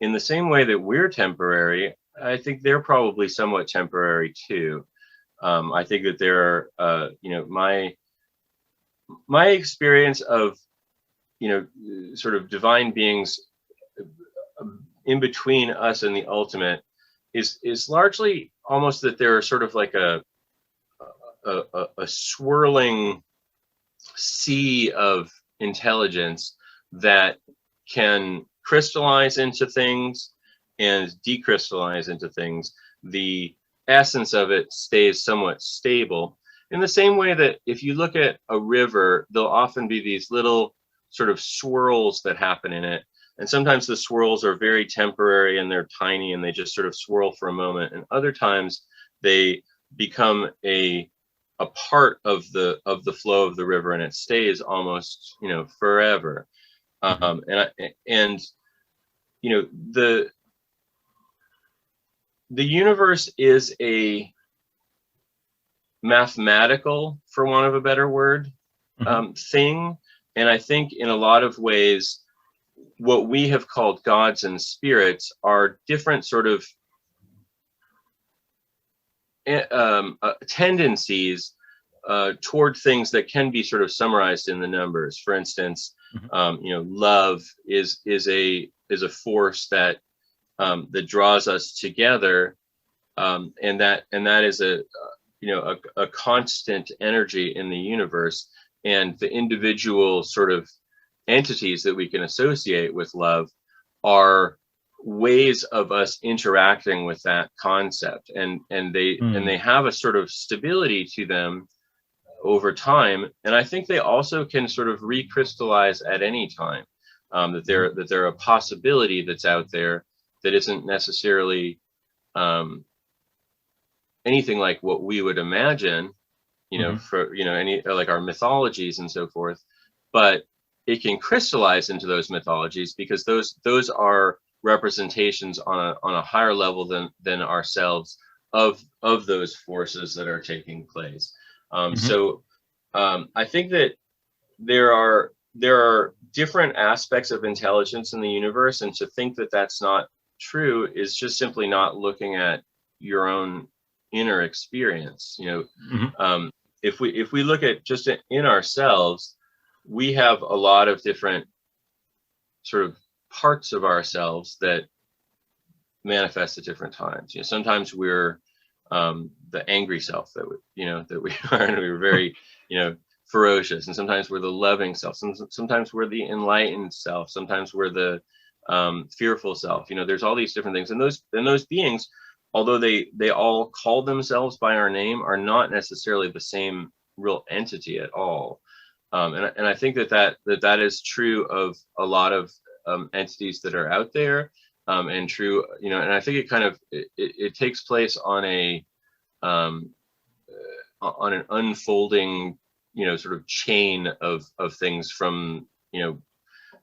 in the same way that we're temporary, I think they're probably somewhat temporary too. I think that there are, my experience of, sort of divine beings in between us and the ultimate is largely almost that they're sort of like a swirling sea of intelligence that can crystallize into things and decrystallize into things. The essence of it stays somewhat stable, in the same way that if you look at a river, there'll often be these little sort of swirls that happen in it. And sometimes the swirls are very temporary and they're tiny and they just sort of swirl for a moment. And other times they become a part of the flow of the river, and it stays almost, forever. And the universe is a mathematical, for want of a better word, thing. And I think in a lot of ways, what we have called gods and spirits are different sort of tendencies toward things that can be sort of summarized in the numbers. For instance, love is a force that that draws us together, and that is a constant energy in the universe. And the individual sort of entities that we can associate with love are ways of us interacting with that concept, and they have a sort of stability to them over time. And I think they also can sort of recrystallize at any time, that they're a possibility that's out there that isn't necessarily anything like what we would imagine, for any, like our mythologies and so forth, but it can crystallize into those mythologies because those are representations on a higher level than ourselves of those forces that are taking place. So I think that there are different aspects of intelligence in the universe, and to think that that's not true is just simply not looking at your own inner experience. If we look at just in ourselves, we have a lot of different sort of parts of ourselves that manifest at different times. Sometimes we're the angry self that we are, and we're very ferocious, and sometimes we're the loving self. Sometimes we're the enlightened self. Sometimes we're the fearful self. There's all these different things, and those beings, although they all call themselves by our name, are not necessarily the same real entity at all. And I think that is true of a lot of entities that are out there, and true, and I think it kind of it takes place on an unfolding, sort of chain of things, from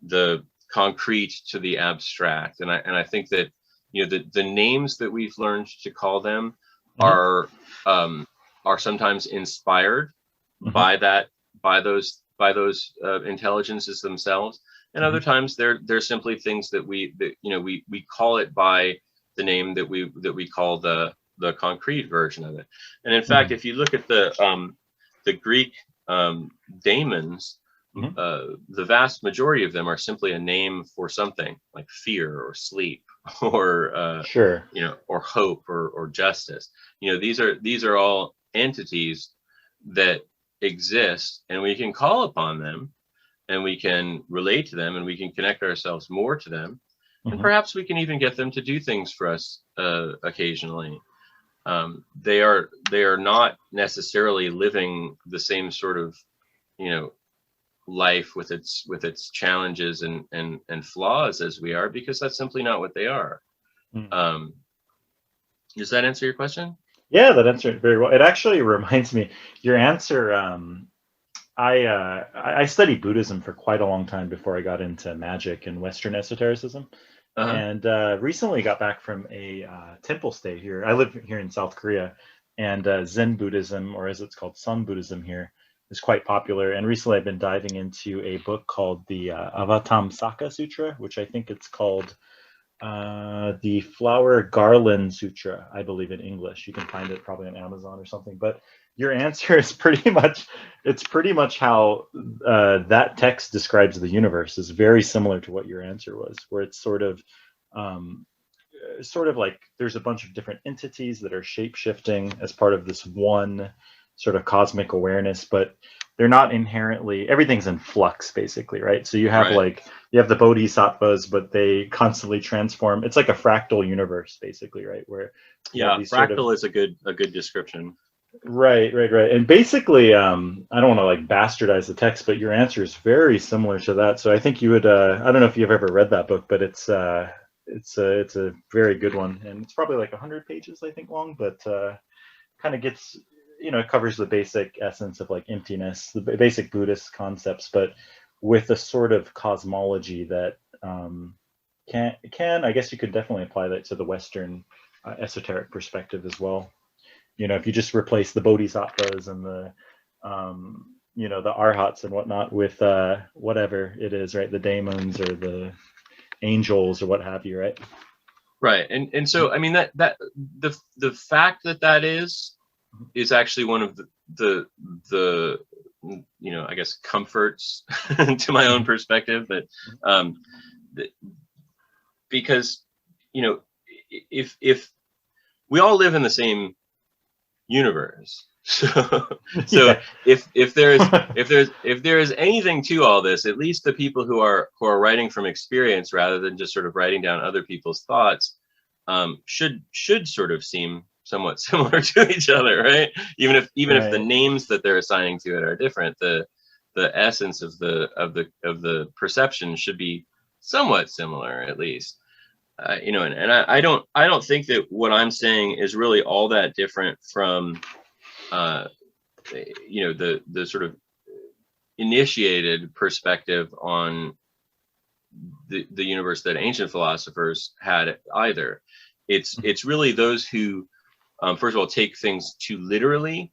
the concrete to the abstract. And I think that the names that we've learned to call them are sometimes inspired by those intelligences themselves, and other times they're simply things that we call it by the name that we call the concrete version of it. And in fact, if you look at the Greek daemons, the vast majority of them are simply a name for something like fear or sleep or or hope or justice. These are all entities that exist, and we can call upon them, and we can relate to them, and we can connect ourselves more to them, and perhaps we can even get them to do things for us occasionally. they are not necessarily living the same sort of, life with its challenges and flaws as we are, because that's simply not what they are. Does that answer your question? Yeah, that answered it very well. It actually reminds me, your answer. I studied Buddhism for quite a long time before I got into Magick and Western esotericism, and recently got back from a temple stay here. I live here in South Korea, and Zen Buddhism, or as it's called, Sun Buddhism here, is quite popular. And recently I've been diving into a book called the Avatamsaka Sutra, which I think it's called the Flower Garland Sutra, I believe, in English. You can find it probably on Amazon or something. But your answer is pretty much how that text describes the universe is very similar to what your answer was, where it's sort of like there's a bunch of different entities that are shape-shifting as part of this one sort of cosmic awareness, but they're not inherently, everything's in flux basically, right? So you have you have the bodhisattvas, but they constantly transform. It's like a fractal universe basically, right? Where fractal is a good description. Right. And basically, I don't want to like bastardize the text, but your answer is very similar to that. So I think you would, I don't know if you've ever read that book, but it's a very good one, and it's probably like 100 pages, I think, long, but kind of gets, it covers the basic essence of like emptiness, the basic Buddhist concepts, but with a sort of cosmology that I guess you could definitely apply that to the Western esoteric perspective as well. If you just replace the bodhisattvas and the the arhats and whatnot with whatever it is, right? The daemons or the angels or what have you, right? Right. And so I mean that the fact that is actually one of the I guess comforts to my own perspective, that because if we all live in the same universe, so if there is anything to all this, at least the people who are writing from experience rather than just sort of writing down other people's thoughts should sort of seem somewhat similar to each other, right? Even if the names that they're assigning to it are different, the essence of the perception should be somewhat similar, at least. And I don't think that what I'm saying is really all that different from the sort of initiated perspective on the universe that ancient philosophers had either. It's really those who first of all take things too literally,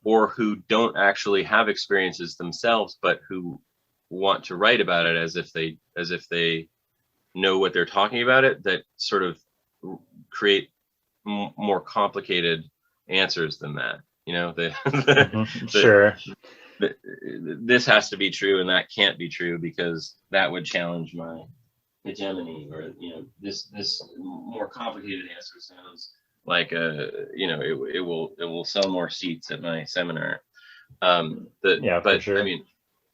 or who don't actually have experiences themselves, but who want to write about it as if they know what they're talking about it, that sort of create more complicated answers than that. Sure. This has to be true and that can't be true because that would challenge my hegemony, or this more complicated answer sounds like it will sell more seats at my seminar. For sure. I mean,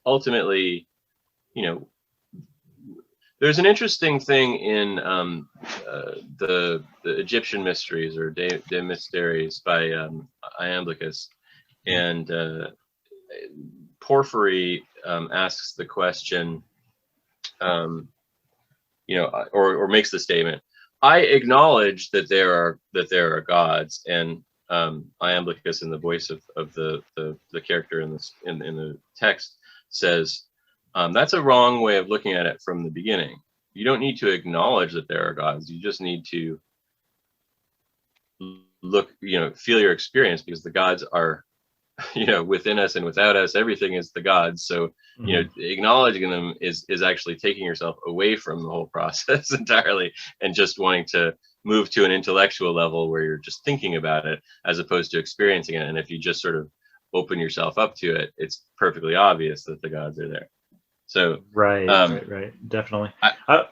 ultimately, there's an interesting thing in the Egyptian mysteries, or De Mysteries, by Iamblichus, and Porphyry asks the question, or makes the statement, I acknowledge that there are gods, and Iamblichus, in the voice of the character in the text, says, that's a wrong way of looking at it from the beginning. You don't need to acknowledge that there are gods. You just need to look, feel your experience, because the gods are, within us and without us. Everything is the gods. So, acknowledging them is actually taking yourself away from the whole process entirely, and just wanting to move to an intellectual level where you're just thinking about it as opposed to experiencing it. And if you just sort of open yourself up to it, it's perfectly obvious that the gods are there. So right, definitely. Go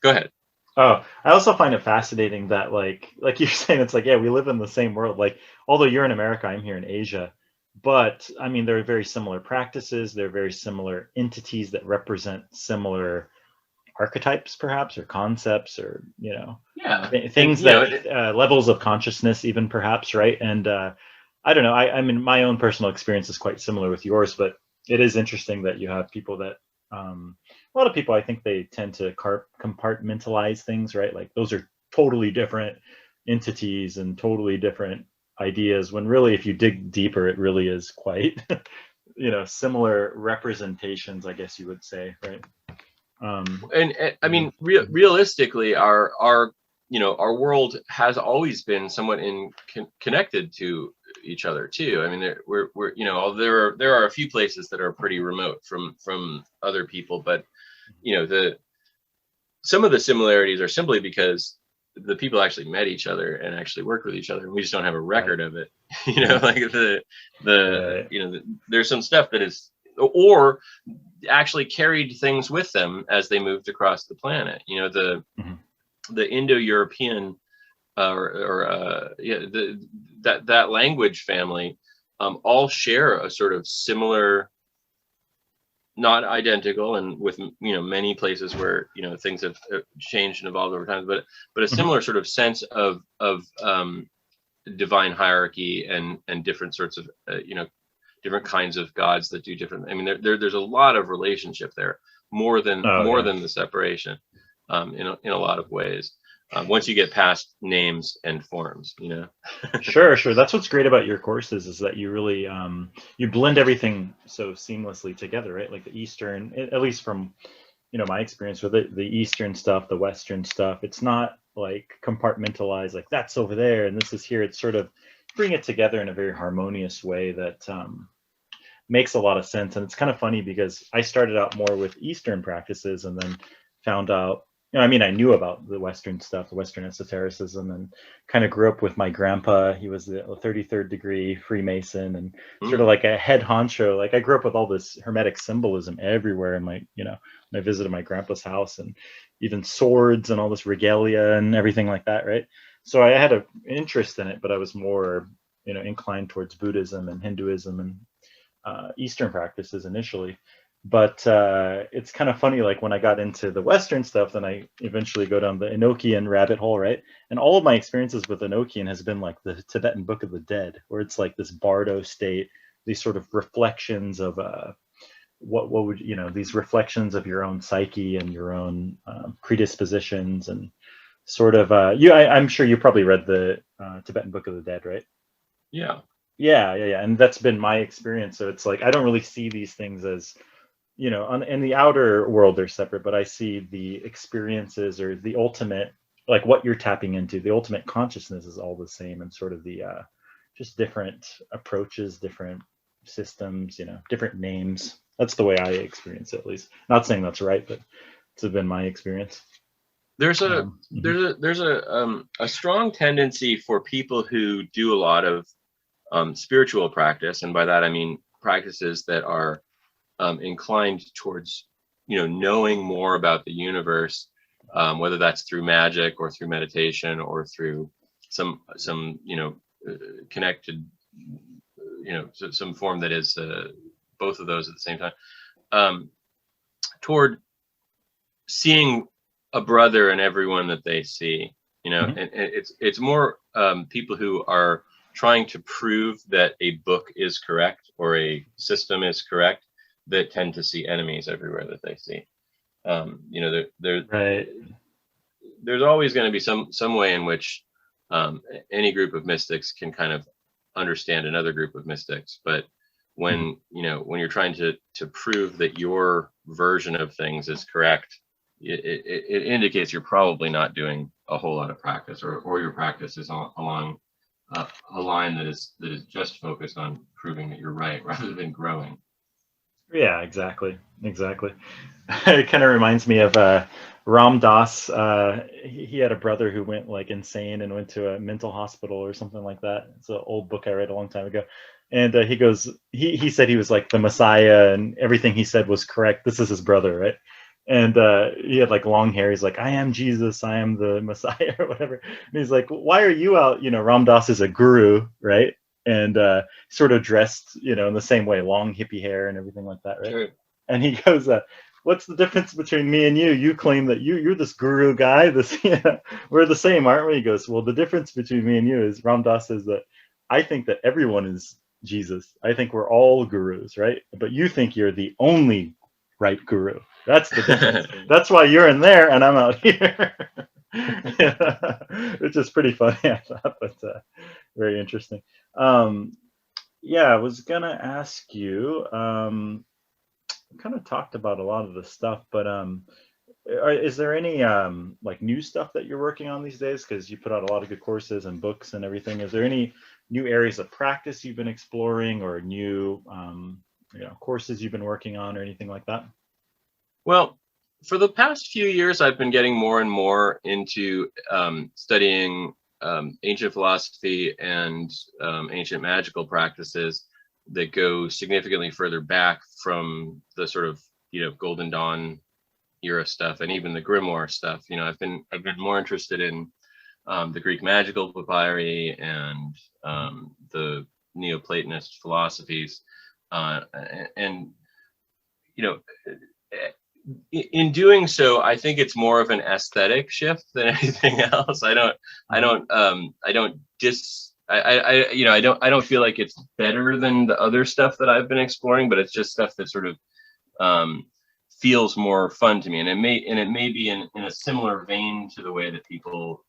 ahead. Oh, I also find it fascinating that like you're saying, it's like, yeah, we live in the same world. Like, although you're in America, I'm here in Asia, but I mean, there are very similar practices. There are very similar entities that represent similar archetypes perhaps, or concepts, or Yeah, things and, that levels of consciousness even perhaps, right? And I don't know, I mean, my own personal experience is quite similar with yours, but it is interesting that you have people that a lot of people, I think they tend to compartmentalize things, right? Like those are totally different entities and totally different ideas, when really if you dig deeper it really is quite similar representations, I guess you would say, right? and I mean, realistically, our our world has always been somewhat connected to each other too. I mean, we're there are a few places that are pretty remote from other people, but some of the similarities are simply because the people actually met each other and actually worked with each other, and we just don't have a record of it. Like there's some stuff that is, or actually carried things with them as they moved across the planet. The Indo-European that language family all share a sort of similar, not identical, and with many places where things have changed and evolved over time, but a similar sort of sense of divine hierarchy and different sorts of different kinds of gods that do different. I mean, there's a lot of relationship there, more than the separation, in a lot of ways. Once you get past names and forms, Sure. That's what's great about your courses, is that you really you blend everything so seamlessly together, right? Like the Eastern, at least from my experience with it, the Eastern stuff, the Western stuff, it's not like compartmentalized, like that's over there and this is here. It's sort of bring it together in a very harmonious way that makes a lot of sense. And it's kind of funny because I started out more with Eastern practices and then found out, I mean, I knew about the Western stuff, the Western esotericism, and kind of grew up with my grandpa. He was a 33rd degree Freemason and sort of like a head honcho. Like I grew up with all this Hermetic symbolism everywhere in my, when I visited my grandpa's house, and even swords and all this regalia and everything like that, right? So I had an interest in it, but I was more, inclined towards Buddhism and Hinduism and Eastern practices initially. But it's kind of funny, like when I got into the Western stuff, then I eventually go down the Enochian rabbit hole, right? And all of my experiences with Enochian has been like the Tibetan Book of the Dead, where it's like this bardo state, these sort of reflections of what would these reflections of your own psyche and your own predispositions, and sort of I'm sure you probably read the Tibetan Book of the Dead, right? Yeah, and that's been my experience. So it's like I don't really see these things as in the outer world they're separate, but I see the experiences or the ultimate, like what you're tapping into, the ultimate consciousness is all the same, and sort of the just different approaches, different systems, different names. That's the way I experience it, at least. Not saying that's right, but it's been my experience. There's a strong tendency for people who do a lot of spiritual practice, and by that I mean practices that are inclined towards knowing more about the universe, whether that's through magic or through meditation or through some connected some form that is both of those at the same time, toward seeing a brother in everyone that they see, and it's more people who are trying to prove that a book is correct or a system is correct, that tend to see enemies everywhere that they see. Right. There's always going to be some way in which any group of mystics can kind of understand another group of mystics, but when when you're trying to prove that your version of things is correct, it indicates you're probably not doing a whole lot of practice, or your practice is along a line that is just focused on proving that you're right rather than growing. Yeah, exactly. It kind of reminds me of Ram Dass. He had a brother who went like insane and went to a mental hospital or something like that. It's an old book I read a long time ago. And he goes, he said he was like the Messiah and everything he said was correct. This is his brother, right? And he had like long hair. He's like, I am Jesus, I am the Messiah, or whatever. And he's like, why are you out? Ram Dass is a guru, right? And sort of dressed, in the same way, long hippie hair and everything like that, right? Sure. And he goes, what's the difference between me and you? You claim that you're this guru guy. This we're the same, aren't we? He goes, well, the difference between me and you is Ram Dass says that I think that everyone is Jesus. I think we're all gurus, right? But you think you're the only right guru. That's the difference. That's why you're in there and I'm out here. Which is pretty funny, I thought, but very interesting. Yeah, I was gonna ask you. Kind of talked about a lot of the stuff, but is there any like new stuff that you're working on these days? Because you put out a lot of good courses and books and everything. Is there any new areas of practice you've been exploring, or new courses you've been working on, or anything like that? Well, for the past few years, I've been getting more and more into studying ancient philosophy and ancient magical practices that go significantly further back from the sort of Golden Dawn era stuff, and even the Grimoire stuff. I've been more interested in the Greek magical papyri and the Neoplatonist philosophies, and in doing so, I think it's more of an aesthetic shift than anything else. I don't feel like it's better than the other stuff that I've been exploring, but it's just stuff that sort of feels more fun to me, and it may be in a similar vein to the way that people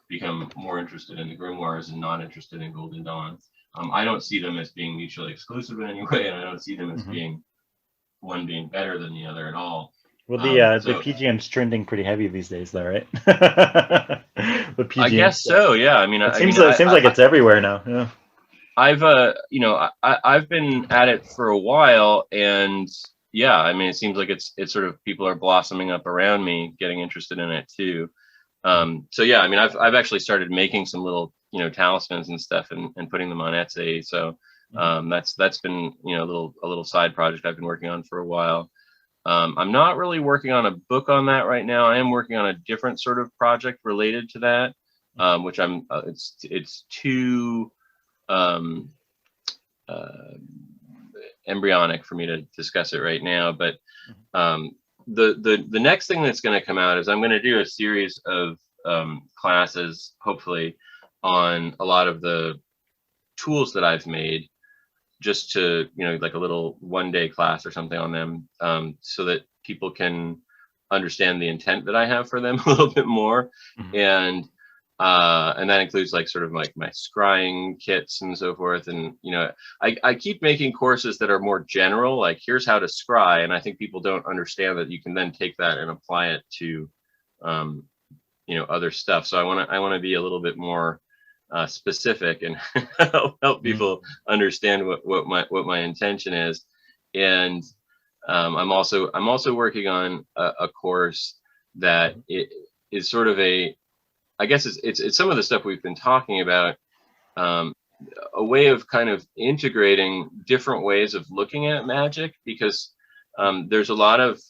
become more interested in the grimoires and not interested in Golden Dawn. I don't see them as being mutually exclusive in any way, and I don't see them as being one being better than the other at all. Well, the PGM's trending pretty heavy these days, though, right? The PGM I guess so. Yeah. I mean, it seems like it's everywhere now. Yeah. I've been at it for a while, and yeah, I mean, it seems like it's sort of people are blossoming up around me, getting interested in it too. So yeah, I mean, I've actually started making some little talismans and stuff and putting them on Etsy. So that's been a little side project I've been working on for a while. I'm not really working on a book on that right now. I am working on a different sort of project related to that, which it's too embryonic for me to discuss it right now. But the next thing that's going to come out is I'm going to do a series of classes, hopefully, on a lot of the tools that I've made, just to like a little one-day class or something on them, so that people can understand the intent that I have for them a little bit more. And that includes like sort of like my scrying kits and so forth. And I keep making courses that are more general, like here's how to scry, and I think people don't understand that you can then take that and apply it to other stuff. So I want to be a little bit more specific and help people understand what my intention is. And I'm also working on a course that it is sort of I guess it's some of the stuff we've been talking about, a way of kind of integrating different ways of looking at magic, because there's a lot of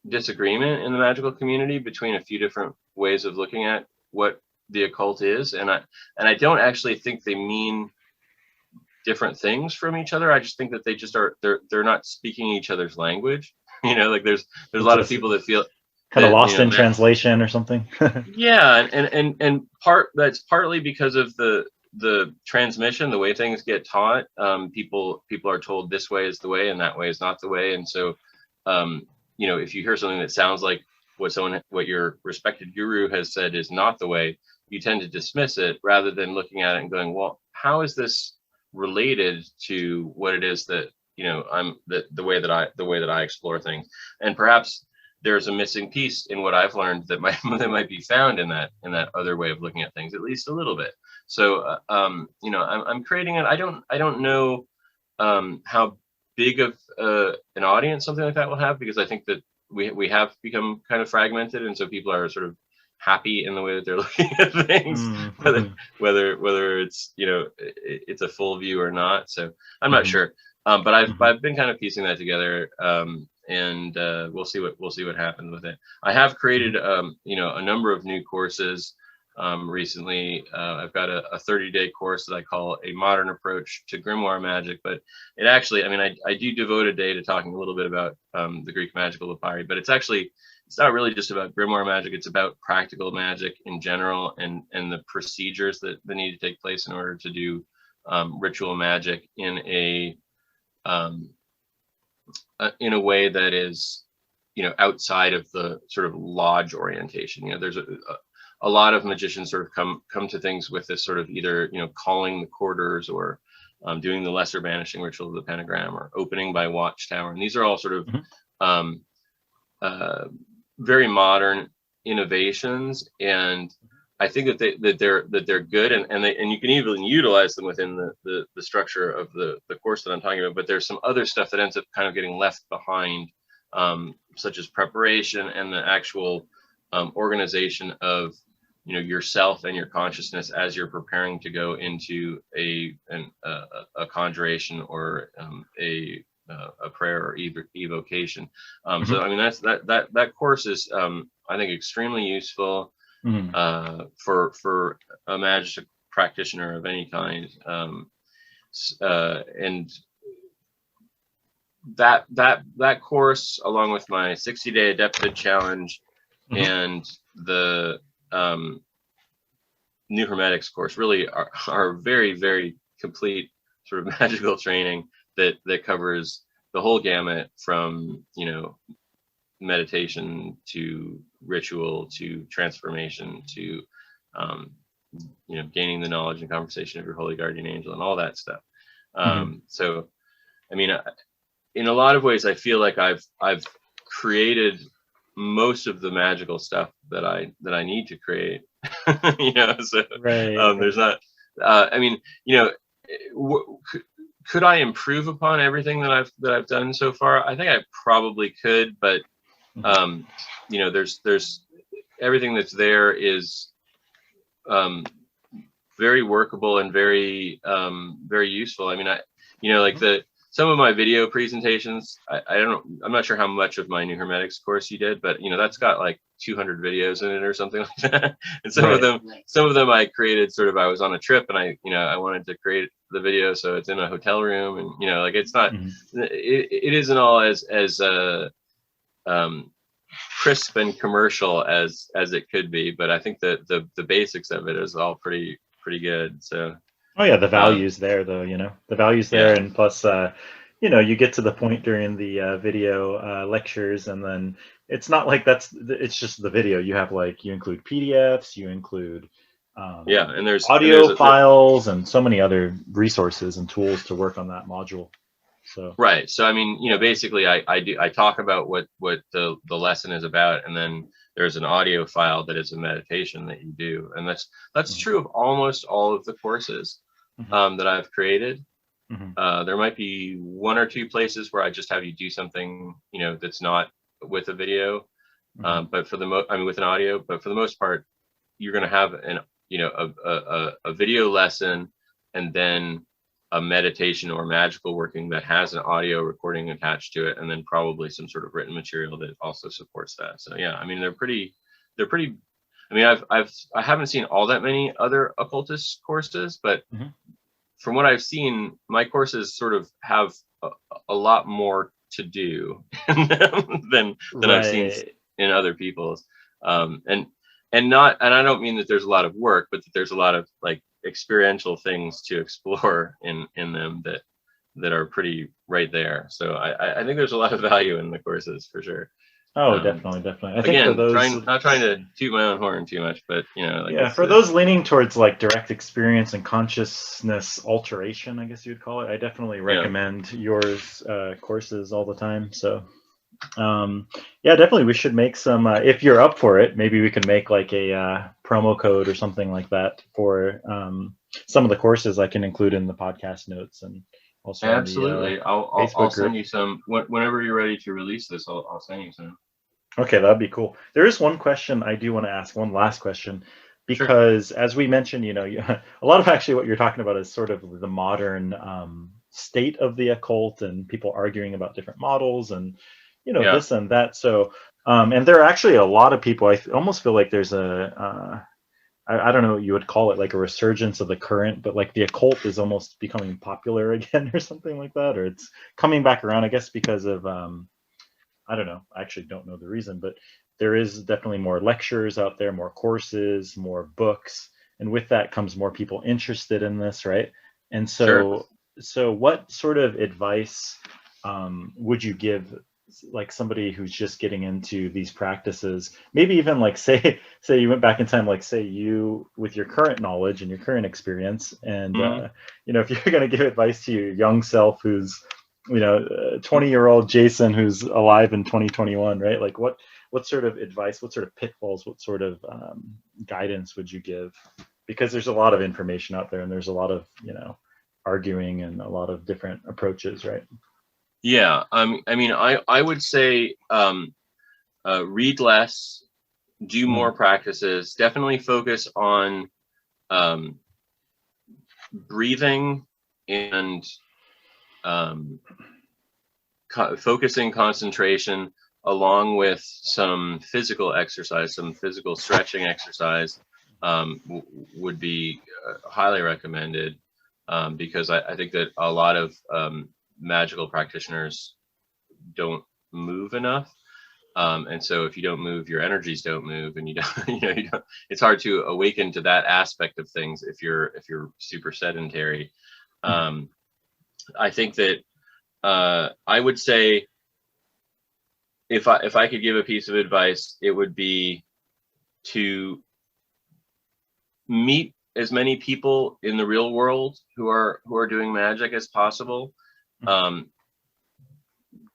disagreement in the magical community between a few different ways of looking at what the occult is, and I don't actually think they mean different things from each other. I just think that they just they're not speaking each other's language. Like there's a lot of people that feel kind of lost in translation or something. Yeah, and that's partly because of the transmission, the way things get taught. People are told this way is the way and that way is not the way, and so if you hear something that sounds like what your respected guru has said is not the way, you tend to dismiss it rather than looking at it and going, well, how is this related to what it is that I'm the way that I explore things? And perhaps there's a missing piece in what I've learned that might be found in that other way of looking at things, at least a little bit. So I'm creating it. I don't know how big of an audience something like that will have, because I think that we have become kind of fragmented, and so people are sort of happy in the way that they're looking at things, whether it's it's a full view or not. So I'm not sure, but I've been kind of piecing that together, and we'll see what happens with it. I have created a number of new courses recently. I've got a 30-day course that I call A Modern Approach to Grimoire Magic, but it actually, I mean, I do devote a day to talking a little bit about the Greek magical papyri, but it's not really just about Grimoire magic. It's about practical magic in general, and the procedures that need to take place in order to do ritual magic in a way that is, outside of the sort of lodge orientation. There's a lot of magicians sort of come to things with this sort of either, calling the quarters, or doing the lesser banishing ritual of the pentagram, or opening by watchtower. And these are all sort of very modern innovations, and I think that they're good, and you can even utilize them within the structure of the course that I'm talking about. But there's some other stuff that ends up kind of getting left behind, such as preparation and the actual organization of yourself and your consciousness as you're preparing to go into a conjuration, or a prayer or evocation. So I mean, that course is I think extremely useful for a magic practitioner of any kind, and that course, along with my 60-day Adepthood challenge and the new Hermetics course, really are very, very complete sort of magical training that covers the whole gamut, from meditation to ritual to transformation to gaining the knowledge and conversation of your holy guardian angel and all that stuff. So I mean, in a lot of ways, I feel like I've created most of the magical stuff that I need to create. So there's not I mean, could I improve upon everything that I've done so far? I think I probably could, but there's everything that's there is very workable and very useful. I mean, like some of my video presentations, I'm not sure how much of my new Hermetics course you did, but that's got like 200 videos in it or something like that. And some of them I created sort of, I was on a trip and I wanted to create the video, so it's in a hotel room, and like it's not, it isn't all as crisp and commercial as it could be, but I think that the basics of it is all pretty good. So oh yeah, the value's there though, the value's there, and plus you get to the point during the video lectures, and then it's not like it's just the video. You have you include PDFs, you include and there's audio files and so many other resources and tools to work on that module. So right. So I mean, basically I talk about what the lesson is about, and then there's an audio file that is a meditation that you do, and that's true of almost all of the courses that I've created. There might be one or two places where I just have you do something, that's not with a video, but for with an audio. But for the most part, you're going to have a video lesson, and then a meditation or magical working that has an audio recording attached to it, and then probably some sort of written material that also supports that. So yeah, I mean, they're pretty. I mean, I haven't seen all that many other occultist courses, but from what I've seen, my courses sort of have a lot more to do than I've seen in other people's. And I don't mean that there's a lot of work, but that there's a lot of experiential things to explore in them that are pretty right there. So I think there's a lot of value in the courses for sure. Oh, definitely. I think again, for those, not trying to toot my own horn too much, but for those leaning towards direct experience and consciousness alteration, I guess you'd call it, I definitely recommend yours courses all the time. So definitely we should make some, if you're up for it, maybe we can make a promo code or something like that for some of the courses I can include in the podcast notes, and also absolutely. I'll send you some whenever you're ready to release this. I'll send you some. Okay, that'd be cool. There is one question I do want to ask, one last question, because as we mentioned, a lot of actually what you're talking about is sort of the modern state of the occult, and people arguing about different models and this and that. So and there are actually a lot of people, I almost feel like there's I I don't know what you would call it, like a resurgence of the current, but like the occult is almost becoming popular again or something like that, or it's coming back around, I guess, because of I don't know. I actually don't know the reason, but there is definitely more lectures out there, more courses, more books, and with that comes more people interested in this, right? And Sure. so what sort of advice would you give, like somebody who's just getting into these practices? Maybe even like say you went back in time, like say you with your current knowledge and your current experience, and Mhm. you know, if you're going to give advice to your young self who's 20-year-old Jason who's alive in 2021, right? Like what sort of advice, what sort of pitfalls, what sort of guidance would you give? Because there's a lot of information out there and there's a lot of, arguing and a lot of different approaches, right? Yeah, I mean, I would say read less, do Mm. more practices. Definitely focus on um, breathing and focusing concentration, along with some physical exercise, some physical stretching exercise, would be highly recommended, because I think that a lot of magical practitioners don't move enough. And so if you don't move, your energies don't move, and you don't, you don't, it's hard to awaken to that aspect of things if you're super sedentary. Um, I think that I would say, if I could give a piece of advice, it would be to meet as many people in the real world who are doing magic as possible, um,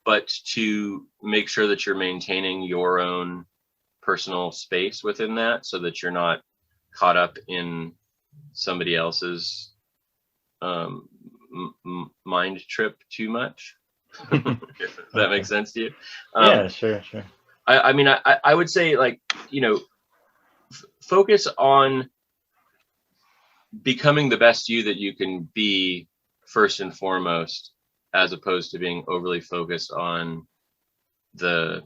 but to make sure that you're maintaining your own personal space within that, so that you're not caught up in somebody else's mind trip too much. If that Okay. makes sense to you. Yeah, sure. I mean, I would say, like, focus on becoming the best you that you can be first and foremost, as opposed to being overly focused on the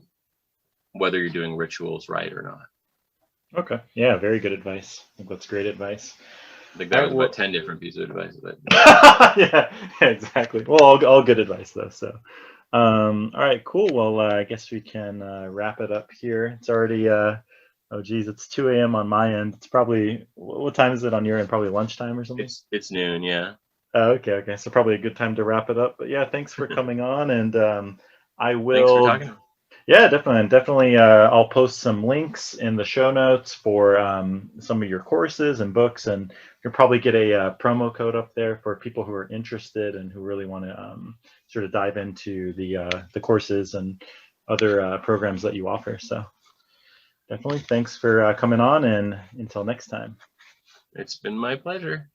whether you're doing rituals right or not. Okay. Yeah, very good advice. I think that's great advice. I think All that right. was about Well, 10 different pieces of advice, but yeah, exactly. Well, all good advice though. So, all right, cool. Well, I guess we can wrap it up here. It's already oh geez, it's 2 a.m. on my end. It's probably, what time is it on your end? Probably lunchtime or something. it's noon. Yeah. Okay. So probably a good time to wrap it up. But yeah, thanks for coming on, and I Thanks for will. talking. Yeah, definitely. And definitely, I'll post some links in the show notes for some of your courses and books, and you'll probably get a promo code up there for people who are interested and who really want to sort of dive into the courses and other programs that you offer. So definitely, thanks for coming on, and until next time. It's been my pleasure.